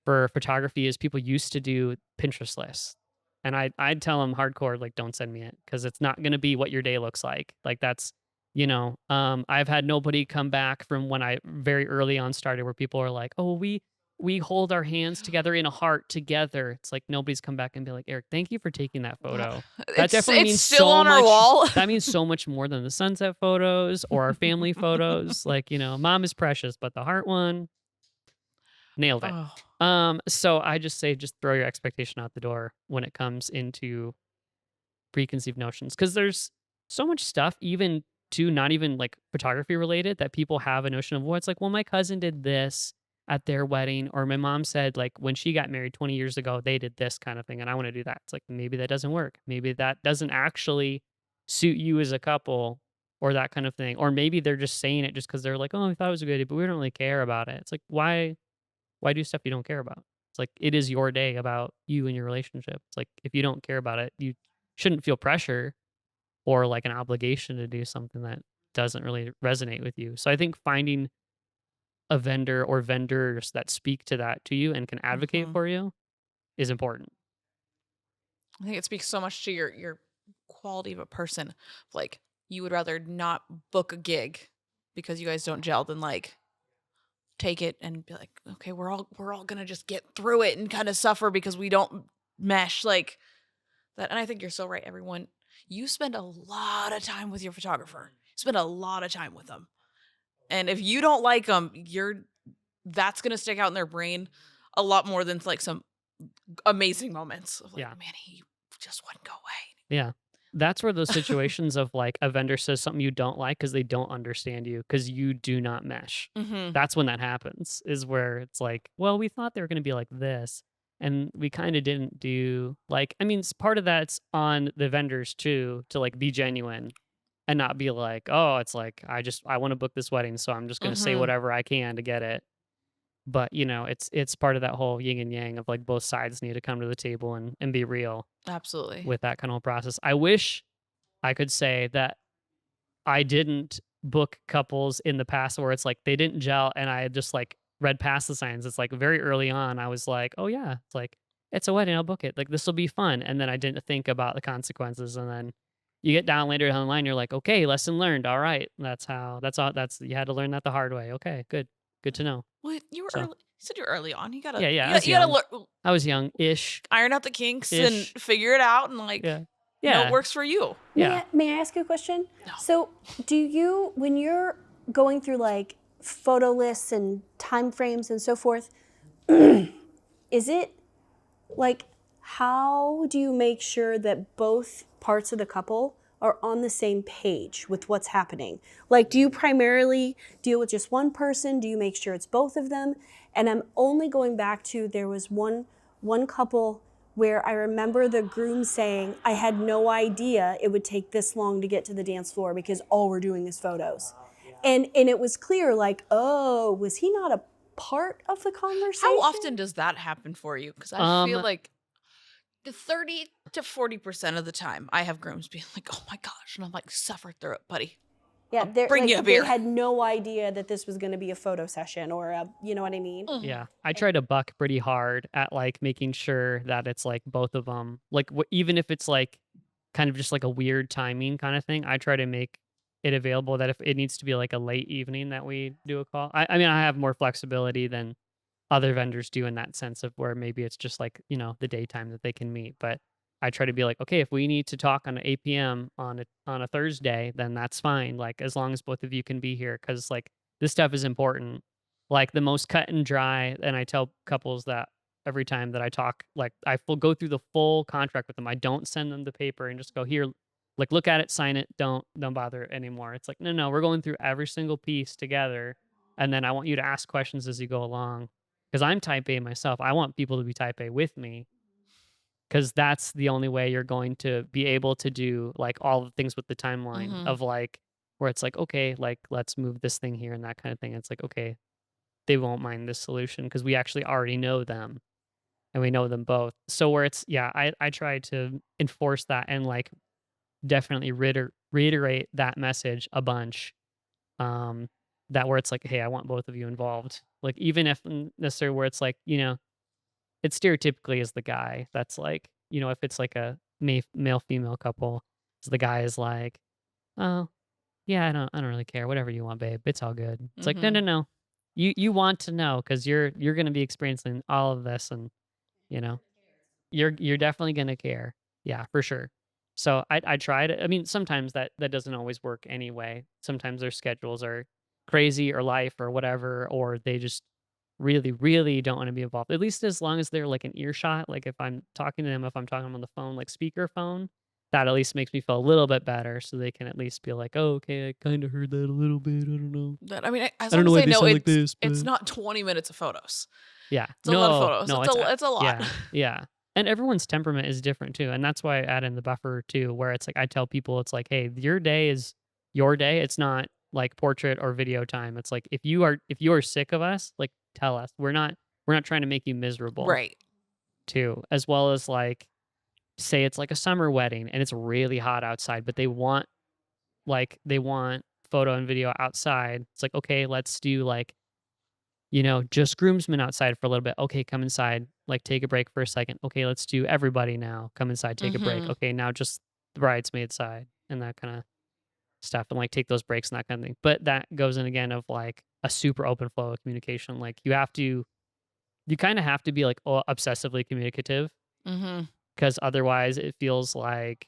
for photography is people used to do Pinterest lists. And I'd tell them hardcore, like, don't send me it because it's not going to be what your day looks like. Like that's, I've had nobody come back from when I very early on started where people are like, oh, we hold our hands together in a heart together. It's like nobody's come back and be like, Eric, thank you for taking that photo. That definitely means still so on our much. wall. That means so much more than the sunset photos or our family photos. Like, mom is precious, but the heart one, nailed it. So I just say, just throw your expectation out the door when it comes into preconceived notions, because there's so much stuff, even to not even like photography related, that people have a notion of what's like, well, my cousin did this at their wedding, or my mom said like when she got married 20 years ago, they did this kind of thing, and I want to do that. It's like, maybe that doesn't work. Maybe that doesn't actually suit you as a couple, or that kind of thing. Or maybe they're just saying it just because they're like, oh, we thought it was a good idea, but we don't really care about it. It's like, why do stuff you don't care about? It's like, it is your day about you and your relationship. It's like, if you don't care about it, you shouldn't feel pressure or like an obligation to do something that doesn't really resonate with you. So I think finding a vendor or vendors that speak to that to you and can advocate for you is important. I think it speaks so much to your quality of a person. Like, you would rather not book a gig because you guys don't gel than like take it and be like, okay, we're all gonna just get through it and kind of suffer because we don't mesh like that. And I think you're so right, everyone. You spend a lot of time with your photographer. Spend a lot of time with them. And if you don't like them, that's going to stick out in their brain a lot more than like some amazing moments of like, man, he just wouldn't go away. Yeah. That's where those situations of like a vendor says something you don't like because they don't understand you because you do not mesh. That's when that happens, is where it's like, well, we thought they were going to be like this, and we kind of didn't do like, I mean, part of that's on the vendors too, to like be genuine and not be like, oh, it's like, I want to book this wedding, so I'm just going to say whatever I can to get it. But it's part of that whole yin and yang of like both sides need to come to the table and be real. Absolutely. With that kind of process. I wish I could say that I didn't book couples in the past where it's like they didn't gel and I just like read past the signs. It's like very early on, I was like, oh yeah, it's like, it's a wedding, I'll book it. Like, this will be fun. And then I didn't think about the consequences. And then you get down later down the line, you're like, okay, lesson learned. All right. You had to learn that the hard way. Okay, good to know. Well, you were early. You said you're early on. You gotta, I was young-ish. Iron out the kinks and figure it out, and like, know what works for you. May I ask you a question? No. So, do you, when you're going through like photo lists and time frames and so forth, is it like, how do you make sure that both parts of the couple are on the same page with what's happening? Like, do you primarily deal with just one person? Do you make sure it's both of them? And I'm only going back to, there was one couple where I remember the groom saying, I had no idea it would take this long to get to the dance floor because all we're doing is photos. And it was clear, like, oh, was he not a part of the conversation? How often does that happen for you? Because I feel like the 30 to 40% of the time I have grooms being like, oh my gosh. And I'm like, suffer through it, buddy. Yeah, bring you a beer. They had no idea that this was going to be a photo session or you know what I mean? Yeah, I try to buck pretty hard at like making sure that it's like both of them. Like even if it's like kind of just like a weird timing kind of thing, I try to make it available that if it needs to be like a late evening that we do a call. I mean, I have more flexibility than other vendors do in that sense of where maybe it's just like, the daytime that they can meet. But I try to be like, okay, if we need to talk on 8 p.m. on a Thursday, then that's fine. Like, as long as both of you can be here, because like this stuff is important. Like the most cut and dry. And I tell couples that every time that I talk, like I will go through the full contract with them. I don't send them the paper and just go, here, like look at it, sign it. Don't bother anymore. It's like, no, we're going through every single piece together. And then I want you to ask questions as you go along. because I'm type A myself. I want people to be type A with me, because that's the only way you're going to be able to do like all the things with the timeline of like where it's like, okay, like let's move this thing here and that kind of thing. It's like, okay, they won't mind this solution because we actually already know them and we know them both. So where it's, yeah, I try to enforce that and like definitely reiterate that message a bunch. That where it's like, hey, I want both of you involved. Like even if necessarily where it's like, it stereotypically is the guy that's like, if it's like a male female couple, so the guy is like, oh yeah, I don't really care, whatever you want, babe, it's all good. It's like, no, no, no, you want to know because you're gonna be experiencing all of this, and you know you're definitely gonna care, yeah, for sure. So I try to. I mean, sometimes that doesn't always work anyway. Sometimes their schedules are crazy or life or whatever, or they just really, really don't want to be involved. At least as long as they're like an earshot. Like if I'm talking to them, if I'm talking to them on the phone, like speaker phone, that at least makes me feel a little bit better. So they can at least be like, oh, okay, I kind of heard that a little bit. I don't know. I mean, as I don't long know as why they know sound like this, it's but not 20 minutes of photos. yeah, It's a lot of photos. no, It's a lot. yeah, yeah. And everyone's temperament is different too, and that's why I add in the buffer too, where it's like I tell people, it's like, hey, your day is your day. It's not like portrait or video time. It's like if you are sick of us, like tell us. We're not trying to make you miserable Right. too, as well as like say it's like a summer wedding and it's really hot outside, but they want photo and video outside. It's like, okay, let's do like, just groomsmen outside for a little bit. Okay, come inside, like take a break for a second. Okay, let's do everybody now. Come inside, take a break. Okay, now just the bridesmaid side and that kind of stuff, and like take those breaks and that kind of thing. But that goes in again of like a super open flow of communication. Like you kind of have to be like obsessively communicative, because otherwise it feels like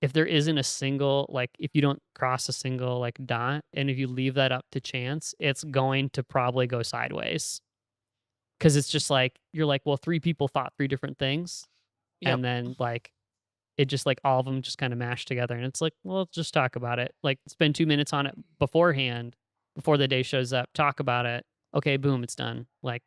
if there isn't a single, like if you don't cross a single like dot, and if you leave that up to chance, it's going to probably go sideways. Because it's just like you're like, well, three people thought three different things, Yep. and then like it just like all of them just kind of mashed together, and it's like, well, let's just talk about it. Like spend 2 minutes on it beforehand, before the day shows up. Talk about it. Okay, boom, it's done. Like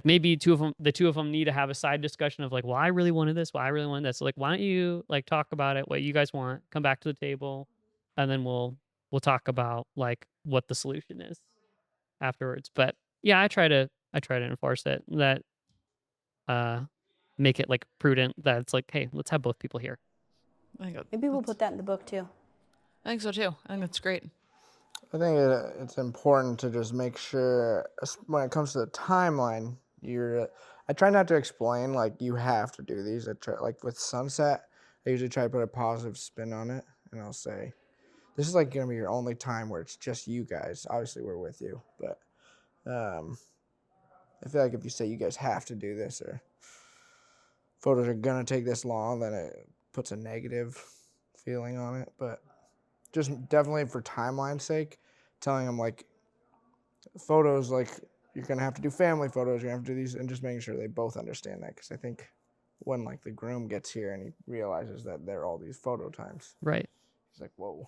maybe the two of them need to have a side discussion of like, well, I really wanted this, well, I really wanted this. So like, why don't you like talk about it, what you guys want, come back to the table, and then we'll talk about like what the solution is afterwards. But yeah, I try to enforce it, that make it like prudent, that it's like, hey, let's have both people here. Maybe we'll put that in the book too. I think so too. I think that's great. I think it's important to just make sure when it comes to the timeline, I try not to explain like you have to do these. I try, like with sunset, I usually try to put a positive spin on it, and I'll say, this is like gonna be your only time where it's just you guys. Obviously, we're with you, but I feel like if you say you guys have to do this or photos are gonna take this long, then it puts a negative feeling on it. But just definitely for timeline's sake, telling them like photos, like you're gonna have to do family photos, you're gonna have to do these, and just making sure they both understand that. Because I think when like the groom gets here and he realizes that there are all these photo times, right, he's like, whoa.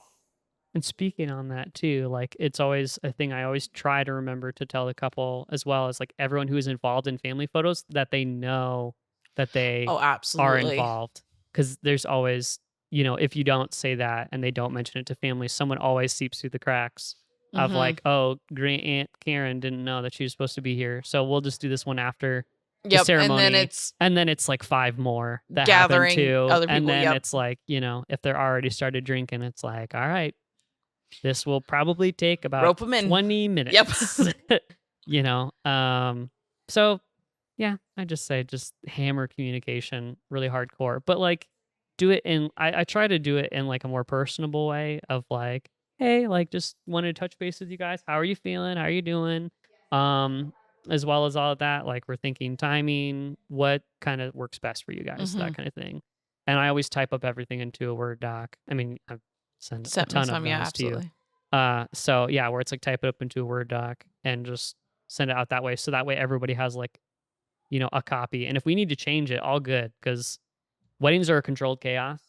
And speaking on that too, like it's always a thing I always try to remember to tell the couple, as well as like everyone who is involved in family photos, that they know that they are involved. Because there's always, if you don't say that and they don't mention it to family, someone always seeps through the cracks of like, oh, great Aunt Karen didn't know that she was supposed to be here, so we'll just do this one after the ceremony. And then it's like 5 more that happen too. Other people, and then it's like, if they're already started drinking, it's like, all right, this will probably take about 20 minutes. Yep. So yeah, I just say just hammer communication really hardcore, but like do it in, I try to do it in like a more personable way of like, hey, like just wanted to touch base with you guys. How are you feeling? How are you doing? As well as all of that, like we're thinking timing, what kind of works best for you guys, that kind of thing. And I always type up everything into a Word doc. I mean, I've sent a ton of those to you. So yeah, where it's like type it up into a Word doc and just send it out that way. So that way everybody has like, a copy. And if we need to change it, all good, because weddings are a controlled chaos.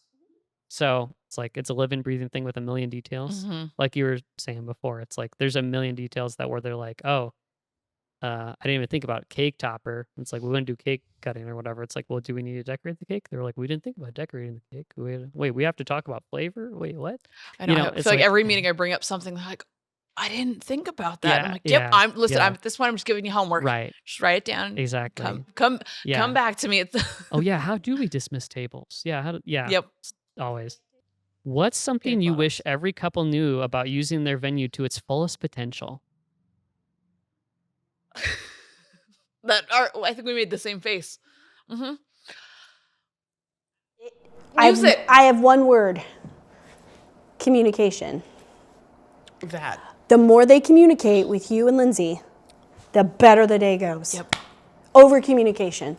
So it's like it's a living, breathing thing with a million details. Like you were saying before, it's like there's a million details that where they're like, oh, I didn't even think about cake topper. It's like, we want to do cake cutting or whatever. It's like, well, do we need to decorate the cake? They were like, we didn't think about decorating the cake. Wait, we have to talk about flavor? Wait, what? I know. I feel like every meeting I bring up something like, I didn't think about that. I'm like, yep. I'm at this point. I'm just giving you homework. Right. Just write it down. Exactly. Come back to me. Oh yeah. How do we dismiss tables? Yeah. Yep. Always. What's something you wish every couple knew about using their venue to its fullest potential? I think we made the same face. Mm-hmm. Use it. I have one word. Communication. That. The more they communicate with you and Lindsay, the better the day goes. Yep. Over communication.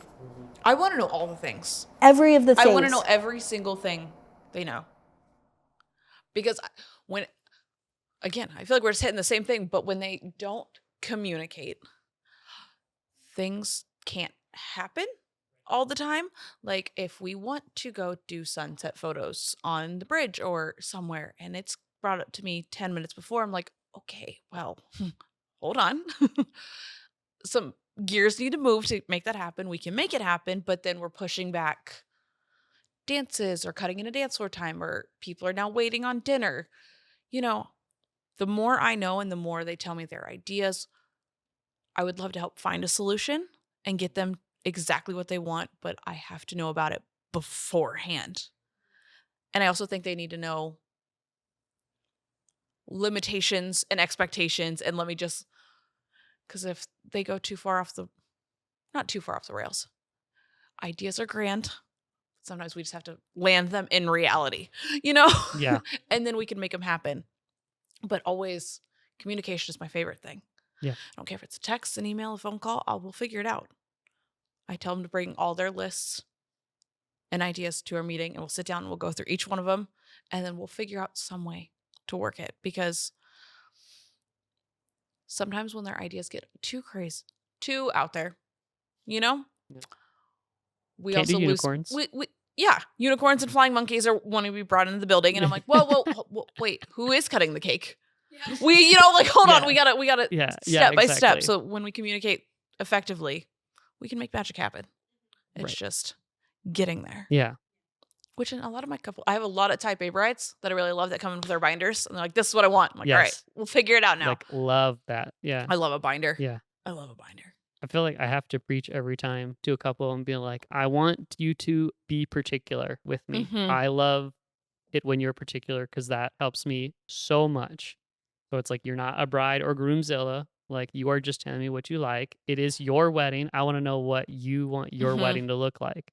I want to know all the things. Every of the things. I want to know every single thing they know. Because again, I feel like we're just hitting the same thing, but when they don't communicate, things can't happen all the time. Like if we want to go do sunset photos on the bridge or somewhere and it's brought up to me 10 minutes before, I'm like, okay, well, hold on. Some gears need to move to make that happen. We can make it happen, but then we're pushing back dances or cutting in a dance floor time, or people are now waiting on dinner. The more I know and the more they tell me their ideas, I would love to help find a solution and get them exactly what they want, but I have to know about it beforehand. And I also think they need to know limitations and expectations, and because if they go not too far off the rails, ideas are grand. Sometimes we just have to land them in reality, Yeah. And then we can make them happen. But always, communication is my favorite thing. Yeah. I don't care if it's a text, an email, a phone call, we'll figure it out. I tell them to bring all their lists and ideas to our meeting, and we'll sit down and we'll go through each one of them, and then we'll figure out some way to work it. Because sometimes when their ideas get too crazy, too out there, we Can't also do unicorns. Unicorns and flying monkeys are wanting to be brought into the building, and I'm like, whoa, wait, who is cutting the cake? We, hold on, we gotta step by step. So when we communicate effectively, we can make magic happen. It's just getting there. Yeah. Which in a lot of my I have a lot of type A brides that I really love that come in with their binders, and they're like, this is what I want. I'm like, all right, we'll figure it out now. Love that. Yeah. I love a binder. Yeah. I love a binder. I feel like I have to preach every time to a couple and be like, I want you to be particular with me. Mm-hmm. I love it when you're particular because that helps me so much. So it's like, you're not a bride or groomzilla. Like, you are just telling me what you like. It is your wedding. I want to know what you want your wedding to look like.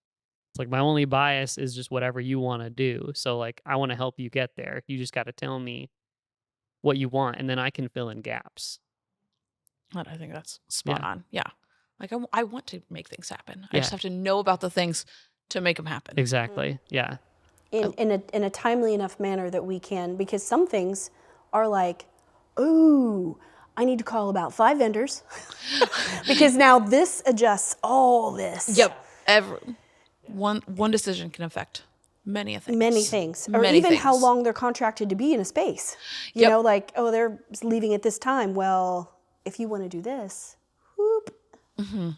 It's like, my only bias is just whatever you want to do. So like, I want to help you get there. You just got to tell me what you want, and then I can fill in gaps. I think that's spot on. Yeah. Like I want to make things happen. I just have to know about the things to make them happen. Exactly. Yeah. In a timely enough manner that we can, because some things are like, ooh, I need to call about 5 vendors because now this adjusts all this. Yep. One decision can affect many things. Or even how long they're contracted to be in a space. You know, like, oh, they're leaving at this time. Well, if you want to do this, whoop,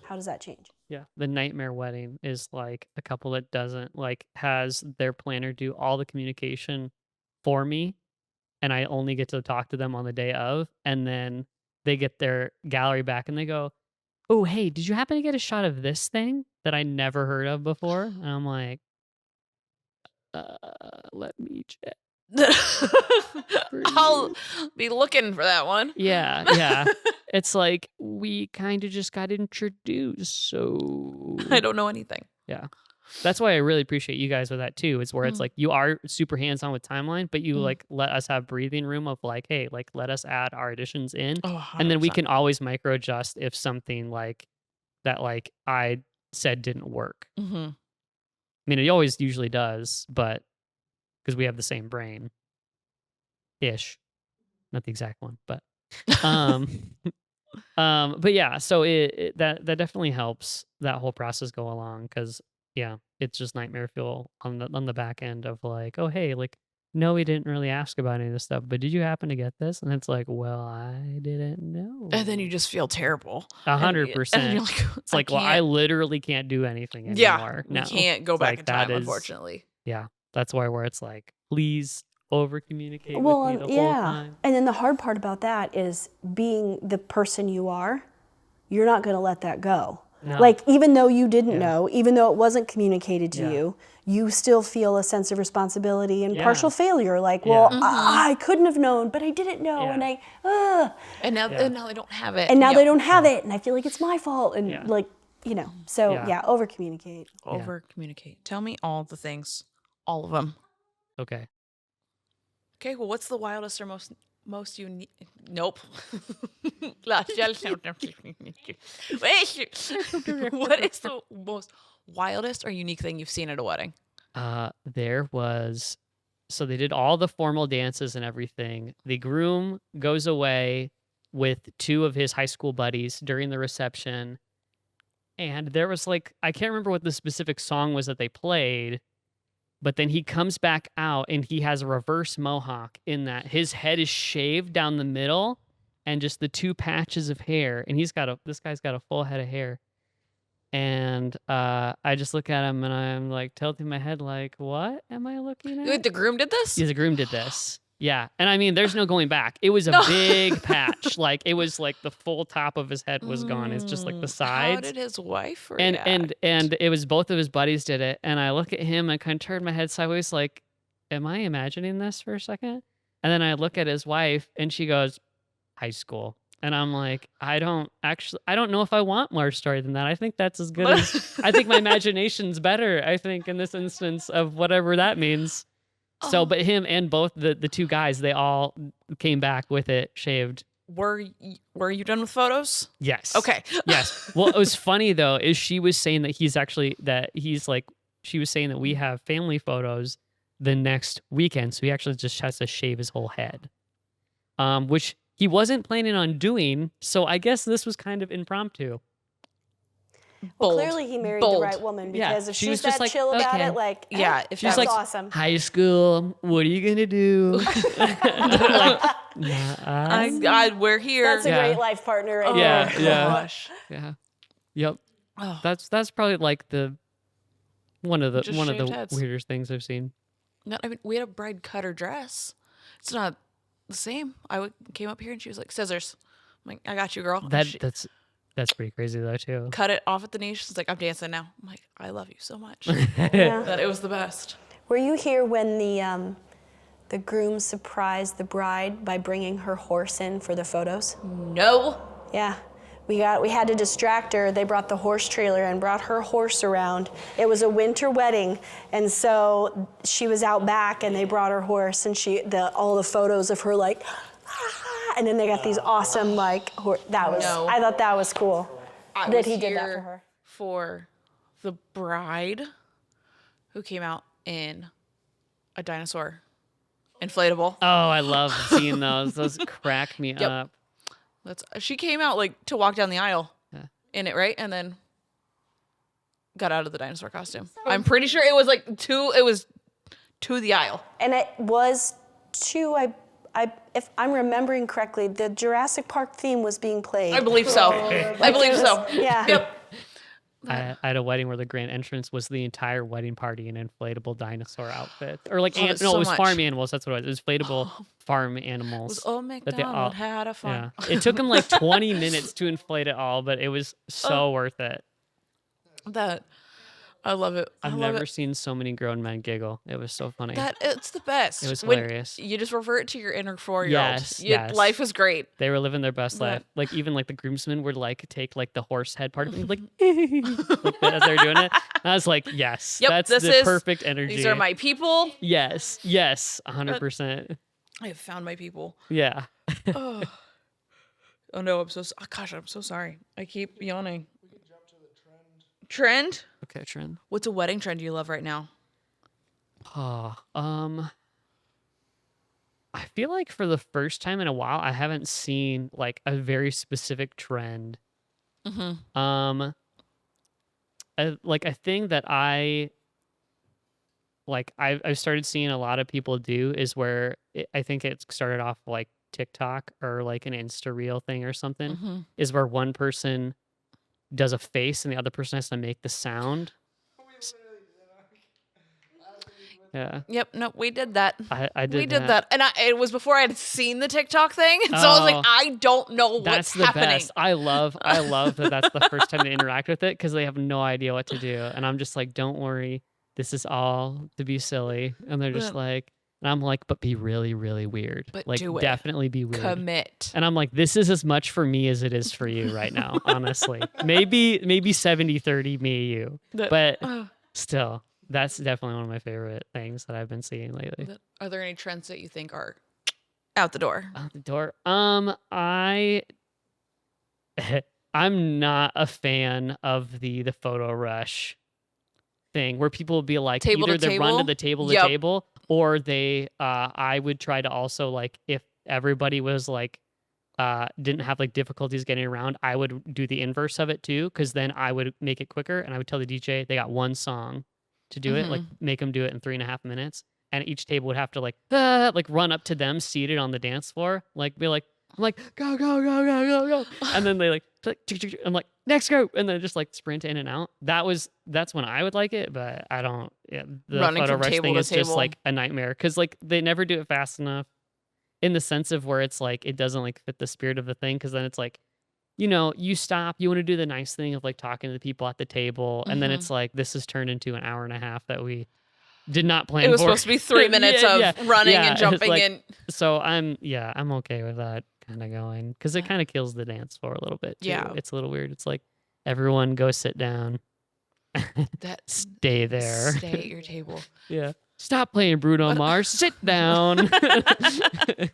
how does that change? Yeah. The nightmare wedding is like a couple that doesn't has their planner do all the communication for me, and I only get to talk to them on the day of, and then they get their gallery back and they go, oh, hey, did you happen to get a shot of this thing that I never heard of before? And I'm like, let me check. I'll be looking for that one. Yeah. It's like, we kind of just got introduced, so I don't know anything. Yeah. That's why I really appreciate you guys with that too. It's where it's like, you are super hands-on with timeline, but you let us have breathing room of like, hey, let us add our additions in. And then we can always micro adjust if something that I said didn't work. I mean, it always usually does, but because we have the same brain ish, not the exact one, but but yeah, so that definitely helps that whole process go along, because it's just nightmare fuel on the back end of like, oh hey, no, we didn't really ask about any of this stuff, but did you happen to get this? And it's like, well, I didn't know. And then you just feel terrible. 100%. It's like, well, I literally can't do anything anymore. Yeah, you can't go back in time, unfortunately. Yeah, that's where it's like, please over communicate with me the whole time. And then the hard part about that is being the person you are, you're not going to let that go. No. Like, even though you didn't know, even though it wasn't communicated to you, you still feel a sense of responsibility and partial failure. Like, well, I couldn't have known, but I didn't know, and and now they don't have it. And now they don't have it, and I feel like it's my fault, and like, so over communicate. Over communicate. Tell me all the things, all of them. Okay. Okay. Well, what's the wildest or most unique? Nope. What is the most wildest or unique thing you've seen at a wedding? There was, so they did all the formal dances and everything. The groom goes away with 2 of his high school buddies during the reception. And there was like, I can't remember what the specific song was that they played, but then he comes back out and he has a reverse mohawk in that his head is shaved down the middle and just the 2 patches of hair. And this guy's got a full head of hair. And I just look at him and I'm like tilting my head like, what am I looking at? Wait, the groom did this? Yeah, the groom did this. Yeah. And I mean, there's no going back. It was a big patch. Like, it was like the full top of his head was gone. It's just like the sides. How did his wife react? And it was both of his buddies did it. And I look at him and kind of turn my head sideways like, am I imagining this for a second? And then I look at his wife and she goes, high school. And I'm like, I don't know if I want more story than that. I think that's as good as, I think my imagination's better, I think, in this instance of whatever that means. So, but him and both the 2 guys, they all came back with it shaved. Were you done with photos? Yes. Okay. Yes. Well, it was funny though, is she was saying that she was saying that we have family photos the next weekend. So he actually just has to shave his whole head. Which he wasn't planning on doing, so I guess this was kind of impromptu. Well, clearly he married the right woman, because if she's that chill about it, like, if she's like, awesome. High school, what are you gonna do? Like, we're here. That's a great life partner right there. Gosh. Yeah. Yep. Oh. That's probably like one of the weirdest things I've seen. No, I mean, we had a bride cut her dress. It's not the same. I came up here and she was like, scissors. I'm like, I got you, girl. That's pretty crazy though too. Cut it off at the knee. She's like, I'm dancing now. I'm like, I love you so much. That it was the best. Were you here when the groom surprised the bride by bringing her horse in for the photos? No. Yeah. We had to distract her. They brought the horse trailer and brought her horse around. It was a winter wedding, and so she was out back, and they brought her horse, and all the photos of her like, and then they got these awesome like I thought that was cool that he did that for her. For the bride who came out in a dinosaur inflatable. Oh, I love seeing those. Those crack me up. She came out like to walk down the aisle in it, right? And then got out of the dinosaur costume. I'm pretty sure it was like to the aisle. And it was to, if I'm remembering correctly, the Jurassic Park theme was being played. I believe so. I believe so. Yeah. Yep. I had a wedding where the grand entrance was the entire wedding party in inflatable dinosaur outfits. Or like, it was farm animals. That's what it was. It was inflatable farm animals. It was Old MacDonald had a farm. Yeah. It took them like 20 minutes to inflate it all, but it was so worth it. I love it. I've never seen so many grown men giggle. It was so funny. It's the best. It was hilarious. You just revert to your inner 4-year-old. Yes. Life was great. They were living their best life. Like even like the groomsmen would like take like the horse head part of it, like, like as they were doing it. And I was like, yes, that's the perfect energy. These are my people. Yes, 100%. I have found my people. Yeah. Oh no, I'm so sorry. I keep yawning. Trend? Okay, trend. What's a wedding trend you love right now? I feel like for the first time in a while, I haven't seen like a very specific trend. Mm-hmm. Like a thing that I've started seeing a lot of people do is where I think it started off like TikTok or like an Insta reel thing or something, is where one person does a face and the other person has to make the sound. Yeah. Yep. No, we did that. I did We did that. And it was before I had seen the TikTok thing. So I was like, I don't know what's happening. Best. I love that that's the first time they interact with it because they have no idea what to do. And I'm just like, don't worry. This is all to be silly. And they're just like, and I'm like, but be really, really weird. But like, do it. Definitely be weird. Commit. And I'm like, this is as much for me as it is for you right now, honestly. Maybe 70-30 me, you. But still. That's definitely one of my favorite things that I've been seeing lately. Are there any trends that you think are out the door? Out the door. I'm not a fan of the photo rush thing where people will be like either they run to the table to table, or they I would try to also, like, if everybody was like didn't have like difficulties getting around, I would do the inverse of it too, because then I would make it quicker and I would tell the DJ they got one song to do it, like make them do it in 3.5 minutes, and each table would have to like run up to them seated on the dance floor, like be like, I'm like, go go go go go go, and then they like I'm like, next go, and then just like sprint in and out. That's when I would like it, but I don't. Yeah, the running photo from rush table thing to is table. just like a nightmare because like they never do it fast enough, in the sense of where it's like it doesn't like fit the spirit of the thing, because then it's like, you know, you stop, you want to do the nice thing of like talking to the people at the table, and then it's like this has turned into an hour and a half that we did not plan for. It was supposed to be 3 minutes of running and jumping like, in. So I'm okay with that kind of going, because it kind of kills the dance floor a little bit too. Yeah. It's a little weird. It's like, everyone go sit down. Stay there. Stay at your table. Yeah. Stop playing Bruno Mars. Sit down. I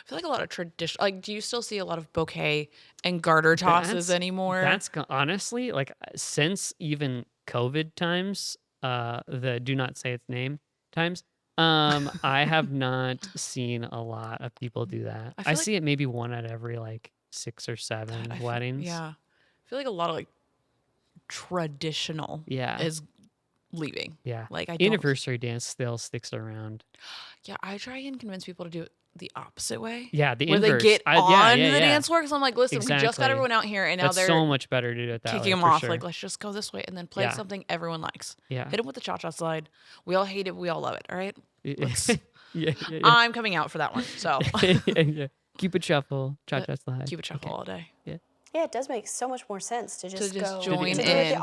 feel like a lot of tradition. Like, do you still see a lot of bouquet and garter tosses anymore? That's honestly, like, since even COVID times, the do not say its name times, I have not seen a lot of people do that. I see it maybe one at every like 6 or 7 weddings. I feel like a lot of like traditional is leaving. Yeah. Like, anniversary dance still sticks around. Yeah, I try and convince people to do it the opposite way. Yeah, the where inverse. they get on the dance floor. Because I'm like, listen, we just got everyone out here, and now they're so much better to do it that way. Kicking them off. Like, let's just go this way and then play something everyone likes. Yeah. Hit them with the cha-cha slide. We all hate it. We all love it. All right. Yeah. I'm coming out for that one. So Keep it shuffle, cha-cha slide. Keep it shuffle all day. Yeah. Yeah, it does make so much more sense to just go join to in. do it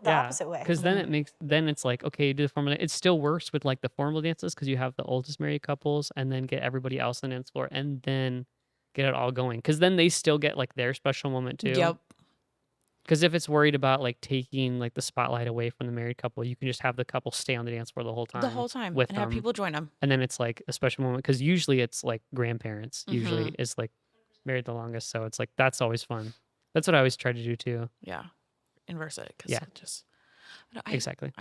the opposite way. Because then it's like, okay, do the formal. It still works with like the formal dances, because you have the oldest married couples and then get everybody else on the dance floor and then get it all going. Because then they still get like their special moment too. Yep. Because if it's worried about like taking like the spotlight away from the married couple, you can just have the couple stay on the dance floor the whole time. And have people join them. And then it's like a special moment, because usually it's like grandparents usually is like married the longest, so it's like that's always fun. That's what I always try to do too. Yeah, inverse it. Exactly.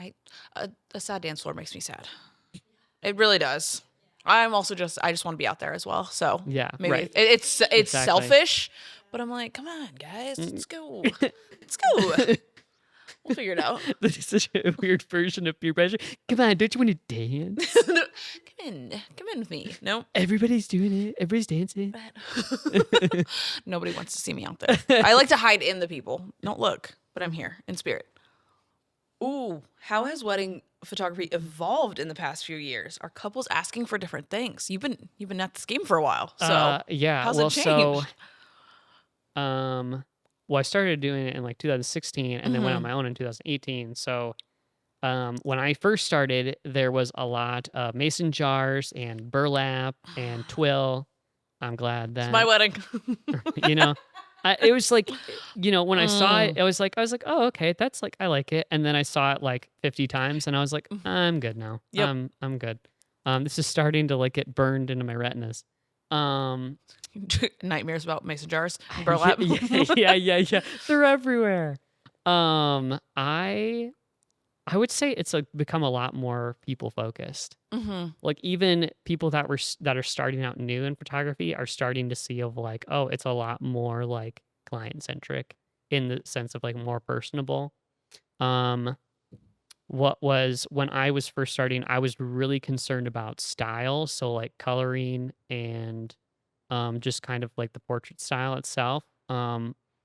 A sad dance floor makes me sad. It really does. I'm also I just want to be out there as well. So maybe it's selfish, but I'm like, come on, guys, let's go. Let's go. We'll figure it out. This is such a weird version of peer pressure. Come on, don't you want to dance? Come in with me. No, everybody's doing it. Everybody's dancing. Nobody wants to see me out there. I like to hide in the people. Don't look, but I'm here in spirit. Ooh, how has wedding photography evolved in the past few years? Are couples asking for different things? You've been at this game for a while, so how's it changed? Well, I started doing it in like 2016 and then went on my own in 2018. So when I first started, there was a lot of mason jars and burlap and twill. I'm glad that it's my wedding. It was like, when I saw it, I was like, oh, okay, that's like, I like it. And then I saw it like 50 times and I was like, I'm good now. Yep. I'm good. This is starting to like get burned into my retinas. Nightmares about mason jars and burlap. Yeah. They're everywhere. I would say it's like become a lot more people focused. Like even people that are starting out new in photography are starting to see of like, oh, it's a lot more like client centric in the sense of like more personable. What was when I was first starting, I was really concerned about style, so like coloring and just kind of like the portrait style itself.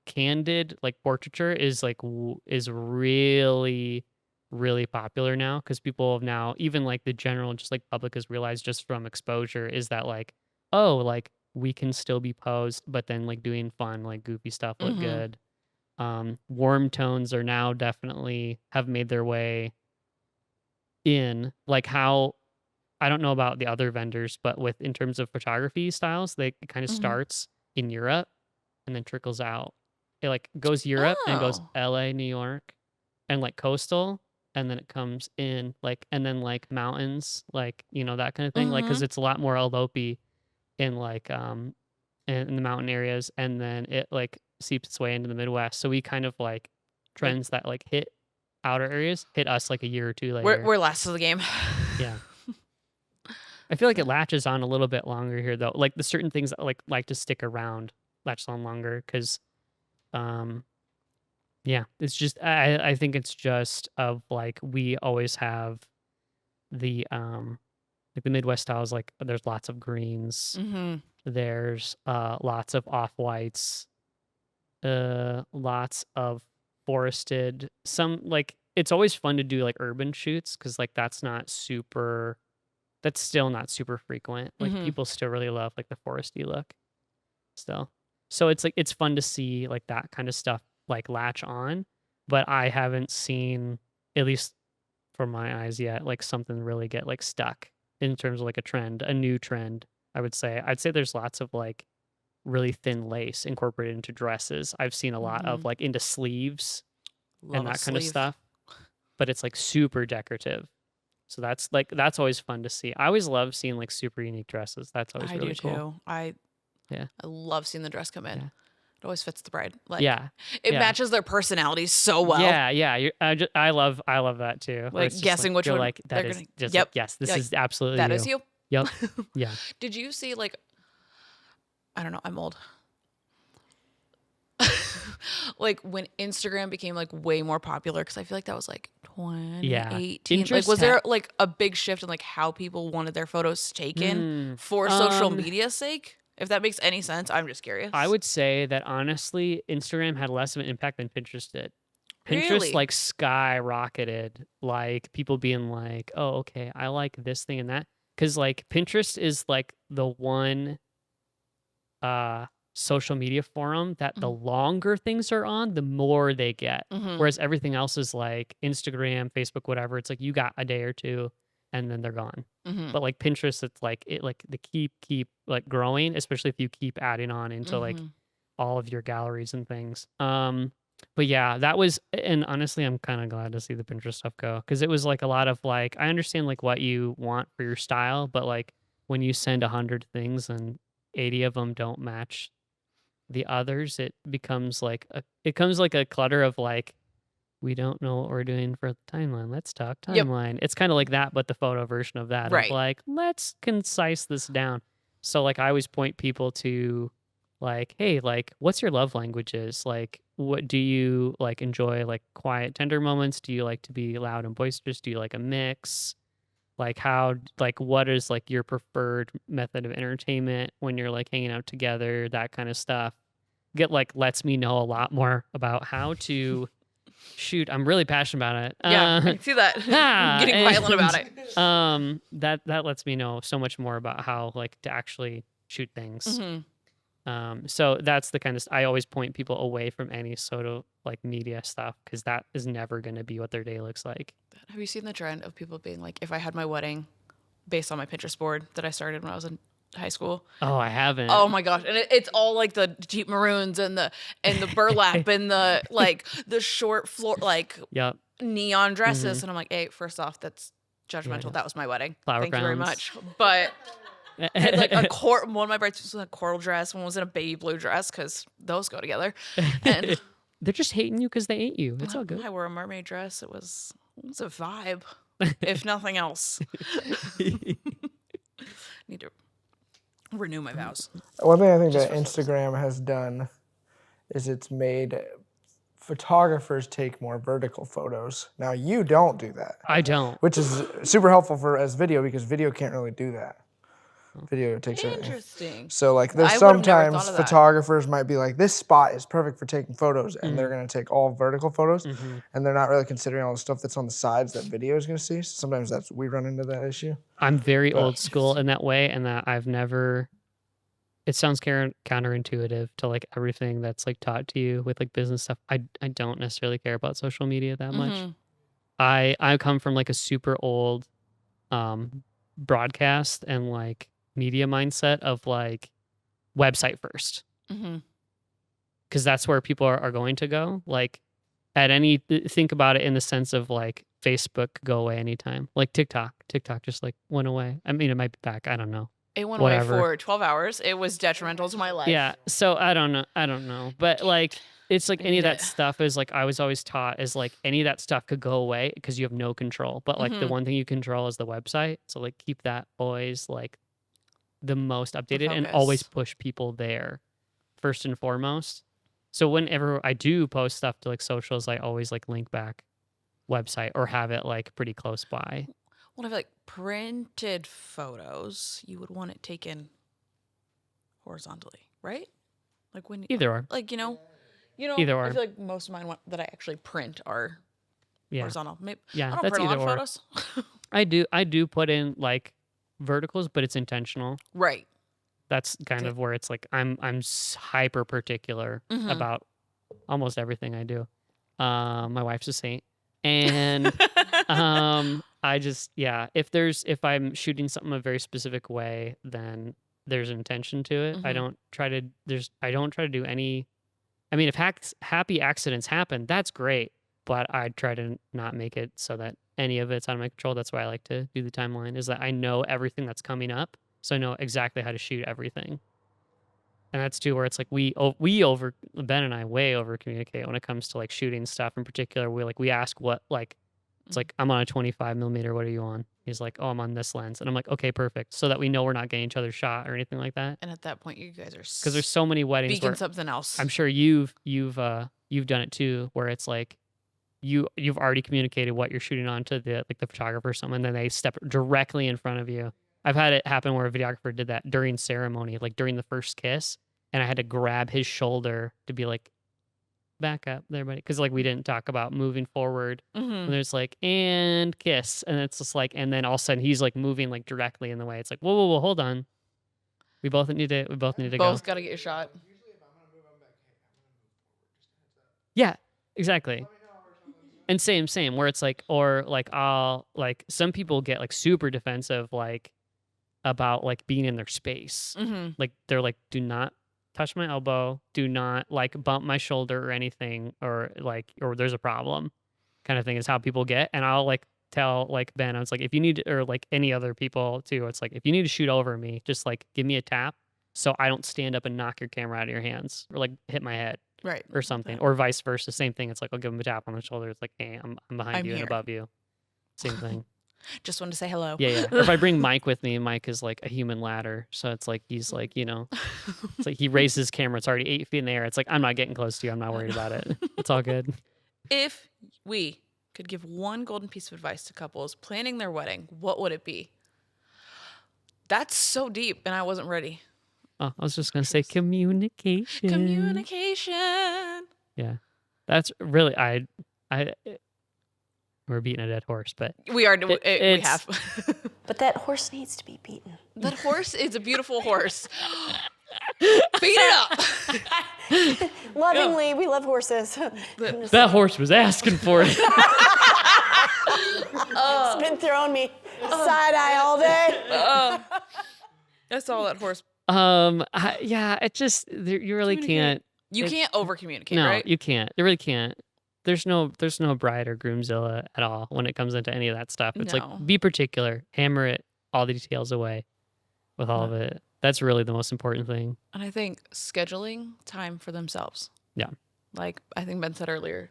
Candid like portraiture is like is really really popular now because people have now, even like the general just like public has realized just from exposure, is that like, oh, like we can still be posed but then like doing fun like goofy stuff look good. Warm tones are now definitely have made their way in, like how, I don't know about the other vendors, but with in terms of photography styles, it kind of starts in Europe and then trickles out. It like goes Europe and goes LA, New York, and like coastal, and then it comes in like, and then like mountains, like, you know, that kind of thing. Like, because it's a lot more elopey in like in the mountain areas, and then it like seeps its way into the Midwest. So we kind of like trends that like hit outer areas hit us like a year or two later. We're last of the game. Yeah. I feel like it latches on a little bit longer here though. Like the certain things that like to stick around latch on longer because yeah, it's just I think it's just of like we always have the like the Midwest styles, like there's lots of greens. There's lots of off-whites, lots of forested. Some like it's always fun to do like urban shoots because like that's still not super frequent. Like people still really love like the foresty look still. So it's like it's fun to see like that kind of stuff like latch on, but I haven't seen, at least from my eyes yet, like something really get like stuck in terms of like a trend, a new trend. I'd say there's lots of like really thin lace incorporated into dresses. I've seen a lot of like into sleeves and that kind of stuff, but it's like super decorative. So that's always fun to see. I always love seeing like super unique dresses. That's always really cool. I do too. I love seeing the dress come in. Yeah. It always fits the bride. Like, it matches their personalities so well. Yeah. I love that too. Like guessing which one. Like that is just like, yes, this is absolutely that you. is you. Yep. Yeah. Did you see like, I don't know, I'm old. Like when Instagram became like way more popular, because I feel like that was like 2018. Like was there like a big shift in like how people wanted their photos taken for social media's sake? If that makes any sense, I'm just curious. I would say that honestly, Instagram had less of an impact than Pinterest did. Pinterest Really? like skyrocketed, like people being like, oh, okay, I like this thing and that. Because like Pinterest is like the one social media forum that the longer things are on, the more they get. Whereas everything else is like Instagram, Facebook, whatever. It's like you got a day or two and then they're gone. But like Pinterest, it's like the keep like growing, especially if you keep adding on into like all of your galleries and things. But yeah, that was, and honestly, I'm kind of glad to see the Pinterest stuff go because it was like a lot of like, I understand like what you want for your style, but like when you send 100 things and 80 of them don't match the others, it becomes like a clutter of like, we don't know what we're doing for the timeline. Let's talk timeline. Yep. It's kind of like that, but the photo version of that. Right. Of like, let's concise this down. So like I always point people to like, hey, like what's your love languages? Like what do you like enjoy, like quiet, tender moments? Do you like to be loud and boisterous? Do you like a mix? Like how, like what is like your preferred method of entertainment when you're like hanging out together, that kind of stuff. Get like lets me know a lot more about how to shoot. I'm really passionate about it. Yeah, I see that. Getting violent about it. That lets me know so much more about how like to actually shoot things. So that's the kind of I always point people away from any sort of like media stuff because that is never going to be what their day looks like. Have you seen the trend of people being like, if I had my wedding based on my Pinterest board that I started when I was in high school? Oh, I haven't. Oh my gosh. And it's all like the deep maroons and the burlap and the like the short floor like neon dresses. And I'm like, hey, first off, that's judgmental. Yeah. That was my wedding. Thank you very much. But and like one of my brides was in a coral dress, one was in a baby blue dress because those go together. And they're just hating you because they ate you. It's all good. I wore a mermaid dress. It was a vibe, if nothing else. Need to renew my vows. One thing I think that Instagram has done is it's made photographers take more vertical photos. Now you don't do that. I don't. Which is super helpful for as video because video can't really do that. video takes everything. Interesting. So like there's I would've never sometimes thought of that. photographers might be like, this spot is perfect for taking photos, and they're gonna take all vertical photos, and they're not really considering all the stuff that's on the sides that video is gonna see. So sometimes we run into that issue. I'm very old school in that way, and that I've never. It sounds counterintuitive to like everything that's like taught to you with like business stuff. I don't necessarily care about social media that much. I come from like a super old broadcast and like media mindset of like website first. Because that's where people are going to go. Like think about it in the sense of like Facebook could go away anytime. Like TikTok just like went away. I mean, it might be back. I don't know. It went away for 12 hours. It was detrimental to my life. Yeah. So I don't know. But like, it's like any of that stuff is like, I was always taught is like any of that stuff could go away because you have no control. But like the one thing you control is the website. So like keep that always like the most updated and always push people there first and foremost. So whenever I do post stuff to like socials, I always like link back website or have it like pretty close by. Well, I feel like printed photos, you would want it taken horizontally, right? Like when either or, like either or. I feel like most of mine that I actually print are horizontal. Maybe, yeah, I don't that's print a either lot or. of photos. I do put in like verticals, but it's intentional. Right. That's kind of where it's like I'm hyper particular about almost everything I do. My wife's a saint, and I just if I'm shooting something a very specific way, then there's intention to it. I don't try to do any. I mean, if happy accidents happen, that's great, but I try to not make it so that any of it's out of my control. That's why I like to do the timeline. Is that I know everything that's coming up, so I know exactly how to shoot everything. And that's too where it's like Ben and I way over communicate when it comes to like shooting stuff in particular. We ask what like. It's like, I'm on a 25 millimeter. What are you on? He's like, oh, I'm on this lens. And I'm like, okay, perfect. So that we know we're not getting each other shot or anything like that. And at that point, you guys are because there's so many weddings speaking something else. I'm sure you've done it too, where it's like you've already communicated what you're shooting on to the photographer or something, and then they step directly in front of you. I've had it happen where a videographer did that during ceremony, like during the first kiss, and I had to grab his shoulder to be like, back up there, buddy, because like we didn't talk about moving forward. And there's like and kiss, and it's just like, and then all of a sudden he's like moving like directly in the way. It's like whoa, hold on. We both need to go. Both got to get your shot. Yeah, exactly. And same where it's like, or like I'll like some people get like super defensive like about like being in their space. Like they're like, do not touch my elbow, do not like bump my shoulder or anything, or there's a problem kind of thing is how people get. And I'll like tell like Ben, I was like, if you need to, or like any other people too, it's like, if you need to shoot over me, just like give me a tap so I don't stand up and knock your camera out of your hands or like hit my head. Right. Or something, or vice versa. Same thing. It's like, I'll give him a tap on the shoulder. It's like, hey, I'm behind you and above you. Same thing. Just wanted to say hello. Yeah. Or if I bring Mike with me, Mike is like a human ladder. So it's like, he's like, it's like he raises his camera. It's already 8 feet in the air. It's like, I'm not getting close to you. I'm not worried about it. It's all good. If we could give one golden piece of advice to couples planning their wedding, what would it be? That's so deep, and I wasn't ready. Oh, I was just going to say communication. Communication. Yeah. That's really, we're beating a dead horse, but we are. We have. But that horse needs to be beaten. That horse is a beautiful horse. Beat it up. Lovingly, we love horses. That horse was asking for it. It's been throwing me side eye all day. I saw that horse. It just you really can't. You can't over communicate. No, right? you can't. You really can't. There's no bride or groomzilla at all when it comes into any of that stuff. It's like, be particular, hammer it, all the details away with all of it. That's really the most important thing. And I think scheduling time for themselves. Yeah. Like I think Ben said earlier,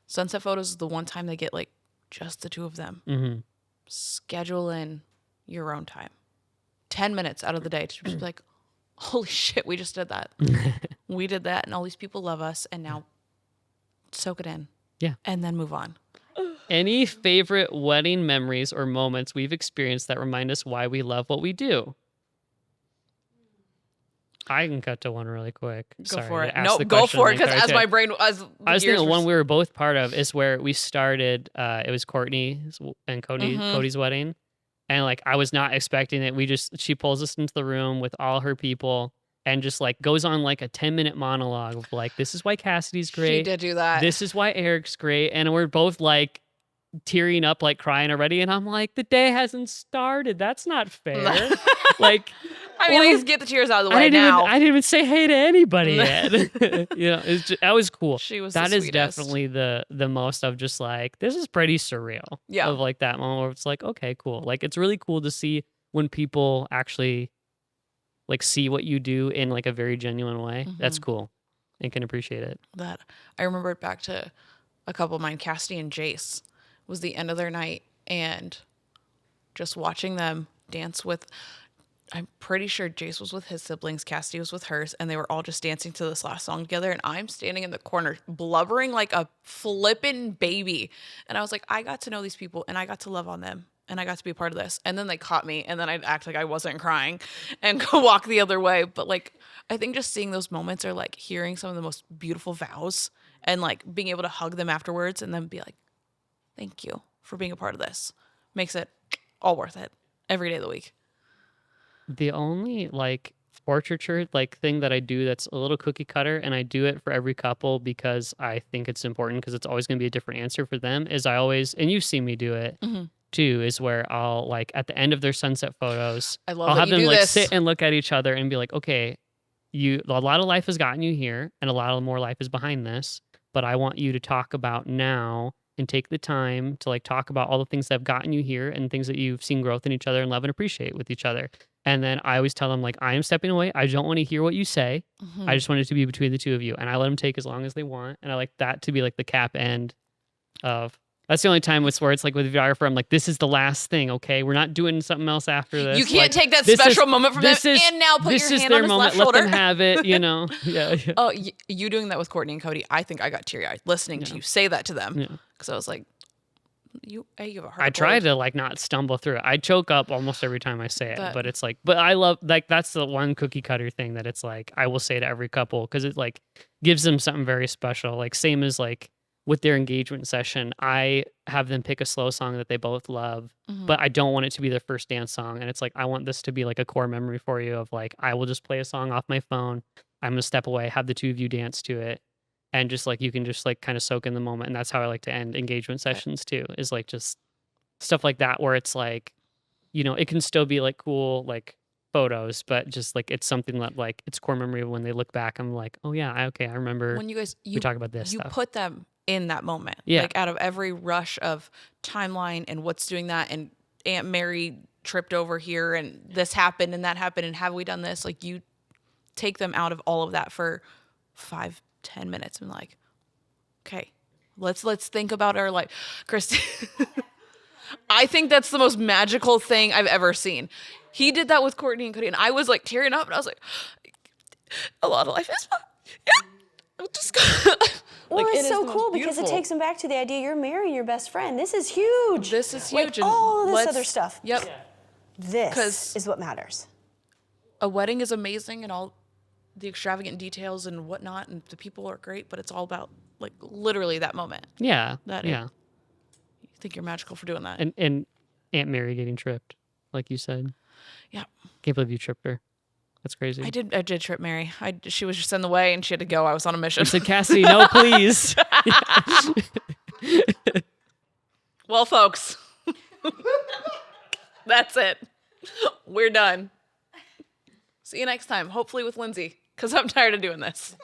sunset photos is the one time they get like just the two of them. Schedule in your own time. 10 minutes out of the day to just be like, holy shit, we just did that. We did that, and all these people love us, and now soak it in. Yeah. And then move on. Any favorite wedding memories or moments we've experienced that remind us why we love what we do? I can cut to one really quick. Go for it. No, go for it, because as my brain, I was thinking one we were both part of is where we started. It was Courtney and Cody's wedding, and like I was not expecting it. She pulls us into the room with all her people. And just like goes on like a 10-minute monologue of like, this is why Cassidy's great. She did do that. This is why Eric's great. And we're both like tearing up, like crying already. And I'm like, the day hasn't started. That's not fair. Like, I mean, at least get the tears out of the way now. I didn't even say hey to anybody yet. That was cool. She was that the is sweetest. Definitely the most of just like, this is pretty surreal. Yeah. Of like that moment where it's like, okay, cool. Like, it's really cool to see when people actually like see what you do in like a very genuine way. That's cool and can appreciate it. That I remember it back to a couple of mine, Cassidy and Jace, was the end of their night, and just watching them dance with, I'm pretty sure Jace was with his siblings, Cassidy was with hers, and they were all just dancing to this last song together, and I'm standing in the corner blubbering like a flippin' baby. And I was like, I got to know these people and I got to love on them. And I got to be a part of this. And then they caught me, and then I'd act like I wasn't crying and go walk the other way. But like, I think just seeing those moments, are like hearing some of the most beautiful vows and like being able to hug them afterwards and then be like, thank you for being a part of this, makes it all worth it every day of the week. The only like portraiture like thing that I do that's a little cookie cutter, and I do it for every couple because I think it's important, because it's always going to be a different answer for them, is I always, and you've seen me do it, too, is where I'll like at the end of their sunset photos, I'll have them like sit and look at each other and be like, okay, a lot of life has gotten you here and a lot of more life is behind this, but I want you to talk about now and take the time to like talk about all the things that have gotten you here and things that you've seen growth in each other and love and appreciate with each other. And then I always tell them like, I am stepping away. I don't want to hear what you say. I just want it to be between the two of you. And I let them take as long as they want. And I like that to be like the cap end of. That's the only time where it's like with the videographer, I'm like, this is the last thing, okay? We're not doing something else after this. You can't take that special moment from them and now put your hand on his left shoulder. Let them have it, Yeah. Oh, you doing that with Courtney and Cody, I think I got teary-eyed listening to you say that to them. Because I was like, you have a heart. I try to like not stumble through it. I choke up almost every time I say it, but it's like, but I love, like, that's the one cookie cutter thing that it's like, I will say to every couple, because it like gives them something very special. Like same as like, with their engagement session, I have them pick a slow song that they both love, but I don't want it to be their first dance song. And it's like, I want this to be like a core memory for you of like, I will just play a song off my phone. I'm going to step away, have the two of you dance to it. And just like, you can just like kind of soak in the moment. And that's how I like to end engagement sessions too, is like just stuff like that, where it's like, it can still be like cool, like photos, but just like, it's something that like, it's core memory of when they look back. I'm like, oh yeah, okay. I remember when we talk about this you stuff. Put them in that moment. Like out of every rush of timeline and what's doing that, and Aunt Mary tripped over here and this happened and that happened and have we done this, like you take them out of all of that for 5-10 minutes and like, okay, let's think about our life. Christy, I think that's the most magical thing I've ever seen. He did that with Courtney and Cody, and I was like tearing up, and I was like, a lot of life is fun. Yeah. Well, it's so cool because it takes them back to the idea you're marrying your best friend. This is huge. This is huge. Like, all of this other stuff. Yep. Yeah. This is what matters. A wedding is amazing and all the extravagant details and whatnot, and the people are great, but it's all about like literally that moment. Yeah. You think you're magical for doing that. And Aunt Mary getting tripped, like you said. Yeah. Can't believe you tripped her. That's crazy. I did trip Mary. She was just in the way and she had to go. I was on a mission. I said, Cassidy, no, please. Well, folks, that's it. We're done. See you next time, hopefully with Lindsay, because I'm tired of doing this.